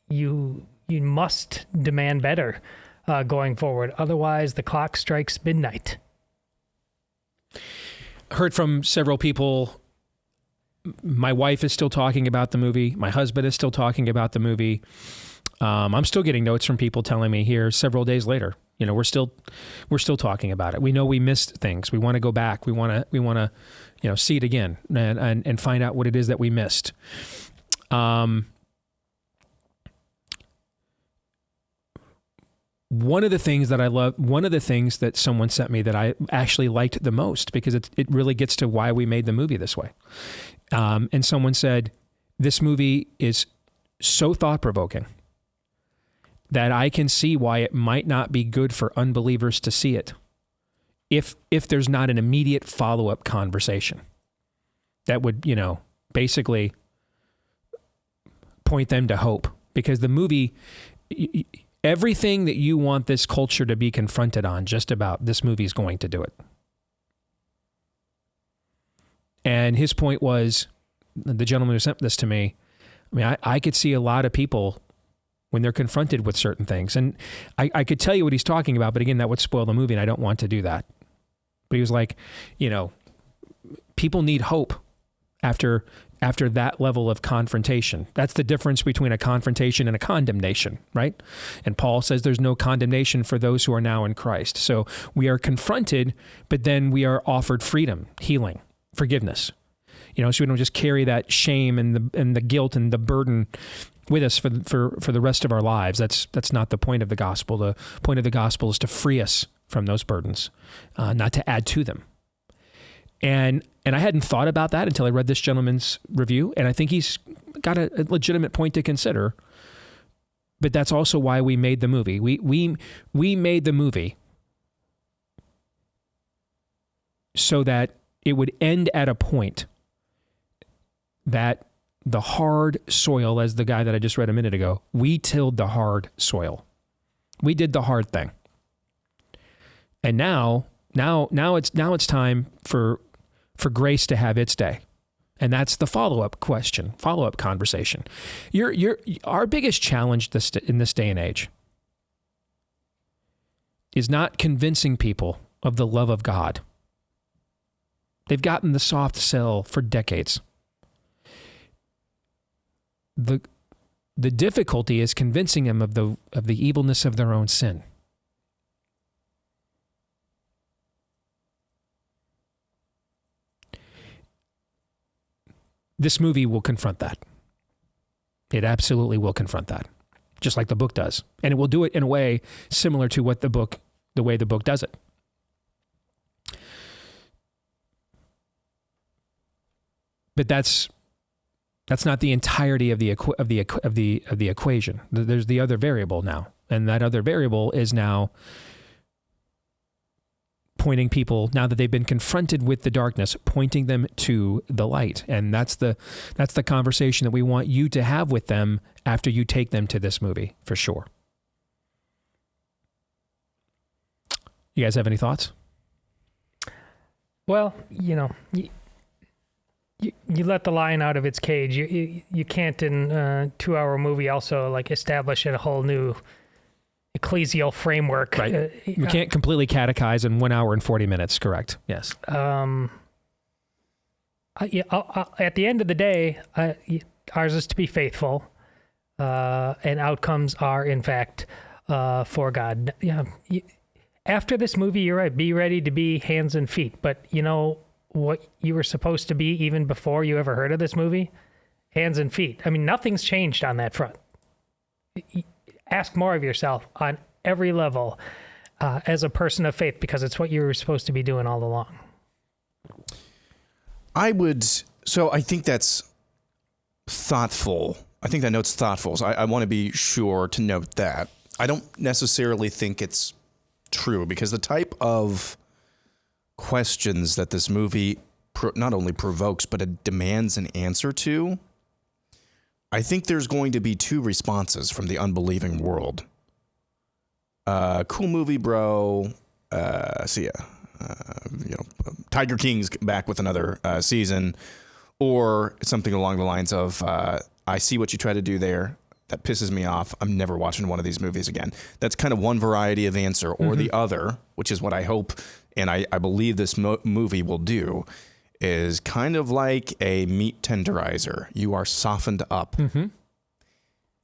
you must demand better going forward. Otherwise, the clock strikes midnight. Heard from several people. My wife is still talking about the movie. My husband is still talking about the movie. I'm still getting notes from people telling me here several days later. You know, we're still talking about it. We know we missed things. We want to go back. We want to, see it again and find out what it is that we missed. One of the things that I love, one of the things that someone sent me that I actually liked the most, because it really gets to why we made the movie this way. And someone said, this movie is so thought-provoking that I can see why it might not be good for unbelievers to see it if there's not an immediate follow-up conversation that would, basically point them to hope. Because the movie, everything that you want this culture to be confronted on, just about, this movie is going to do it. And his point was, the gentleman who sent this to me, I mean, I could see a lot of people when they're confronted with certain things. And I could tell you what he's talking about, but again, that would spoil the movie, and I don't want to do that. But he was like, people need hope after that level of confrontation. That's the difference between a confrontation and a condemnation, right? And Paul says there's no condemnation for those who are now in Christ. So we are confronted, but then we are offered freedom, healing, forgiveness. So we don't just carry that shame and the guilt and the burden with us for the rest of our lives. That's not the point of the gospel. The point of the gospel is to free us from those burdens, not to add to them. And I hadn't thought about that until I read this gentleman's review, and I think he's got a legitimate point to consider. But that's also why we made the movie. We made the movie so that it would end at a point that the hard soil, as the guy that I just read a minute ago, we tilled the hard soil. We did the hard thing. And now it's time for grace to have its day. And that's the follow-up question, follow-up conversation. Our biggest challenge in this day and age is not convincing people of the love of God. They've gotten the soft sell for decades. The difficulty is convincing them of the evilness of their own sin. This movie will confront that. It absolutely will confront that, just like the book does. And it will do it in a way similar to the way the book does it. But that's not the entirety of the equation. There's the other variable now, and that other variable is now pointing people, now that they've been confronted with the darkness, pointing them to the light. And that's the conversation that we want you to have with them after you take them to this movie, for sure. You guys have any thoughts? Well, you let the lion out of its cage. You can't in a 2-hour movie also like establish a whole new ecclesial framework. Right. We can't completely catechize in 1 hour and 40 minutes. Correct. Yes. At the end of the day, ours is to be faithful, and outcomes are in fact for God. Yeah. After this movie, you're right. Be ready to be hands and feet. But you know what you were supposed to be even before you ever heard of this movie? Hands and feet. I mean, nothing's changed on that front. Ask more of yourself on every level as a person of faith, because it's what you were supposed to be doing all along. So I think that's thoughtful. I think that note's thoughtful. So I want to be sure to note that. I don't necessarily think it's true, because the type of questions that this movie not only provokes, but it demands an answer to, I think there's going to be two responses from the unbelieving world. Cool movie, bro. See ya. Tiger King's back with another season, or something along the lines of, I see what you try to do there. That pisses me off. I'm never watching one of these movies again. That's kind of one variety of answer, or the other, which is what I hope and I believe this movie will do, is kind of like a meat tenderizer. You are softened up.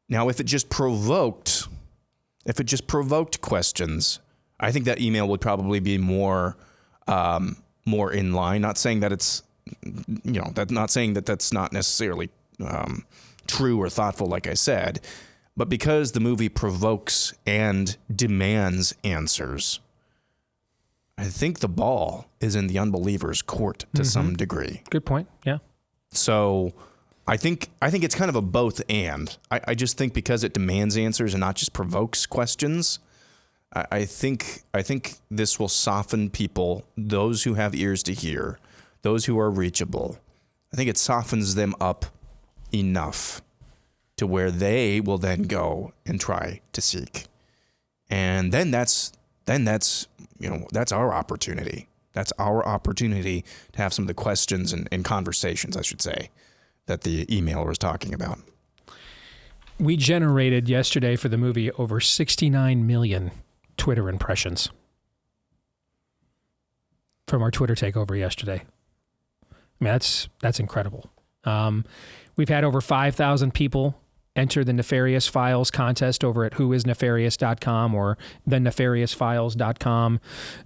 Now, if it just provoked questions, I think that email would probably be more in line. Not saying that it's, not saying that that's not necessarily true or thoughtful, like I said, but because the movie provokes and demands answers, I think the ball is in the unbeliever's court to some degree. Good point. Yeah. So I think it's kind of a both and. I just think because it demands answers and not just provokes questions, I think this will soften people, those who have ears to hear, those who are reachable. I think it softens them up enough to where they will then go and try to seek. And then that's our opportunity. That's our opportunity to have some of the questions and conversations, I should say, that the emailer was talking about. We generated yesterday for the movie over 69 million Twitter impressions from our Twitter takeover yesterday. I mean, that's incredible. We've had over 5,000 people enter the Nefarious Files contest over at whoisnefarious.com or thenefariousfiles.com.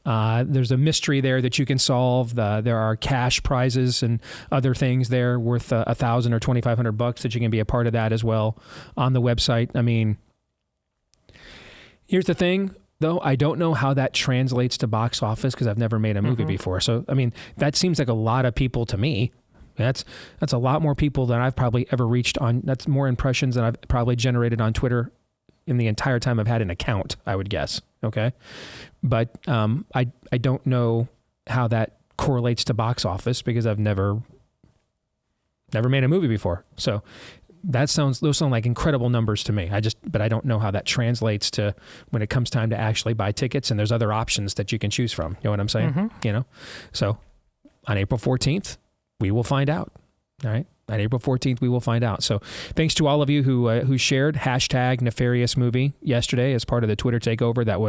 There's a mystery there that you can solve. There are cash prizes and other things there worth $1,000 or $2,500 that you can be a part of that as well on the website. I mean, here's the thing. though, I don't know how that translates to box office because I've never made a movie before. So, I mean, that seems like a lot of people to me. That's a lot more people than I've probably ever reached on. That's more impressions than I've probably generated on Twitter in the entire time I've had an account, I would guess. Okay. But I don't know how that correlates to box office because I've never made a movie before. So those sound like incredible numbers to me. But I don't know how that translates to when it comes time to actually buy tickets, and there's other options that you can choose from. You know what I'm saying? You know? So on April 14th, we will find out. All right. On April 14th, we will find out. So thanks to all of you who shared hashtag Nefarious movie yesterday as part of the Twitter takeover. That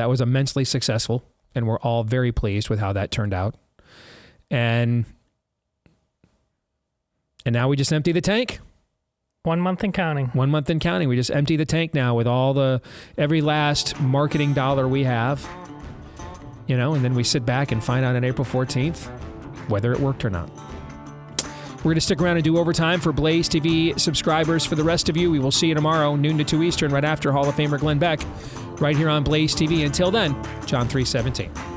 was immensely successful, and we're all very pleased with how that turned out. And now we just empty the tank. 1 month and counting. 1 month and counting. We just empty the tank now with every last marketing dollar we have. You know, and then we sit back and find out on April 14th whether it worked or not. We're going to stick around and do overtime for Blaze TV subscribers. For the rest of you, we will see you tomorrow, noon to 2 Eastern, right after Hall of Famer Glenn Beck, right here on Blaze TV. Until then, John 3:17.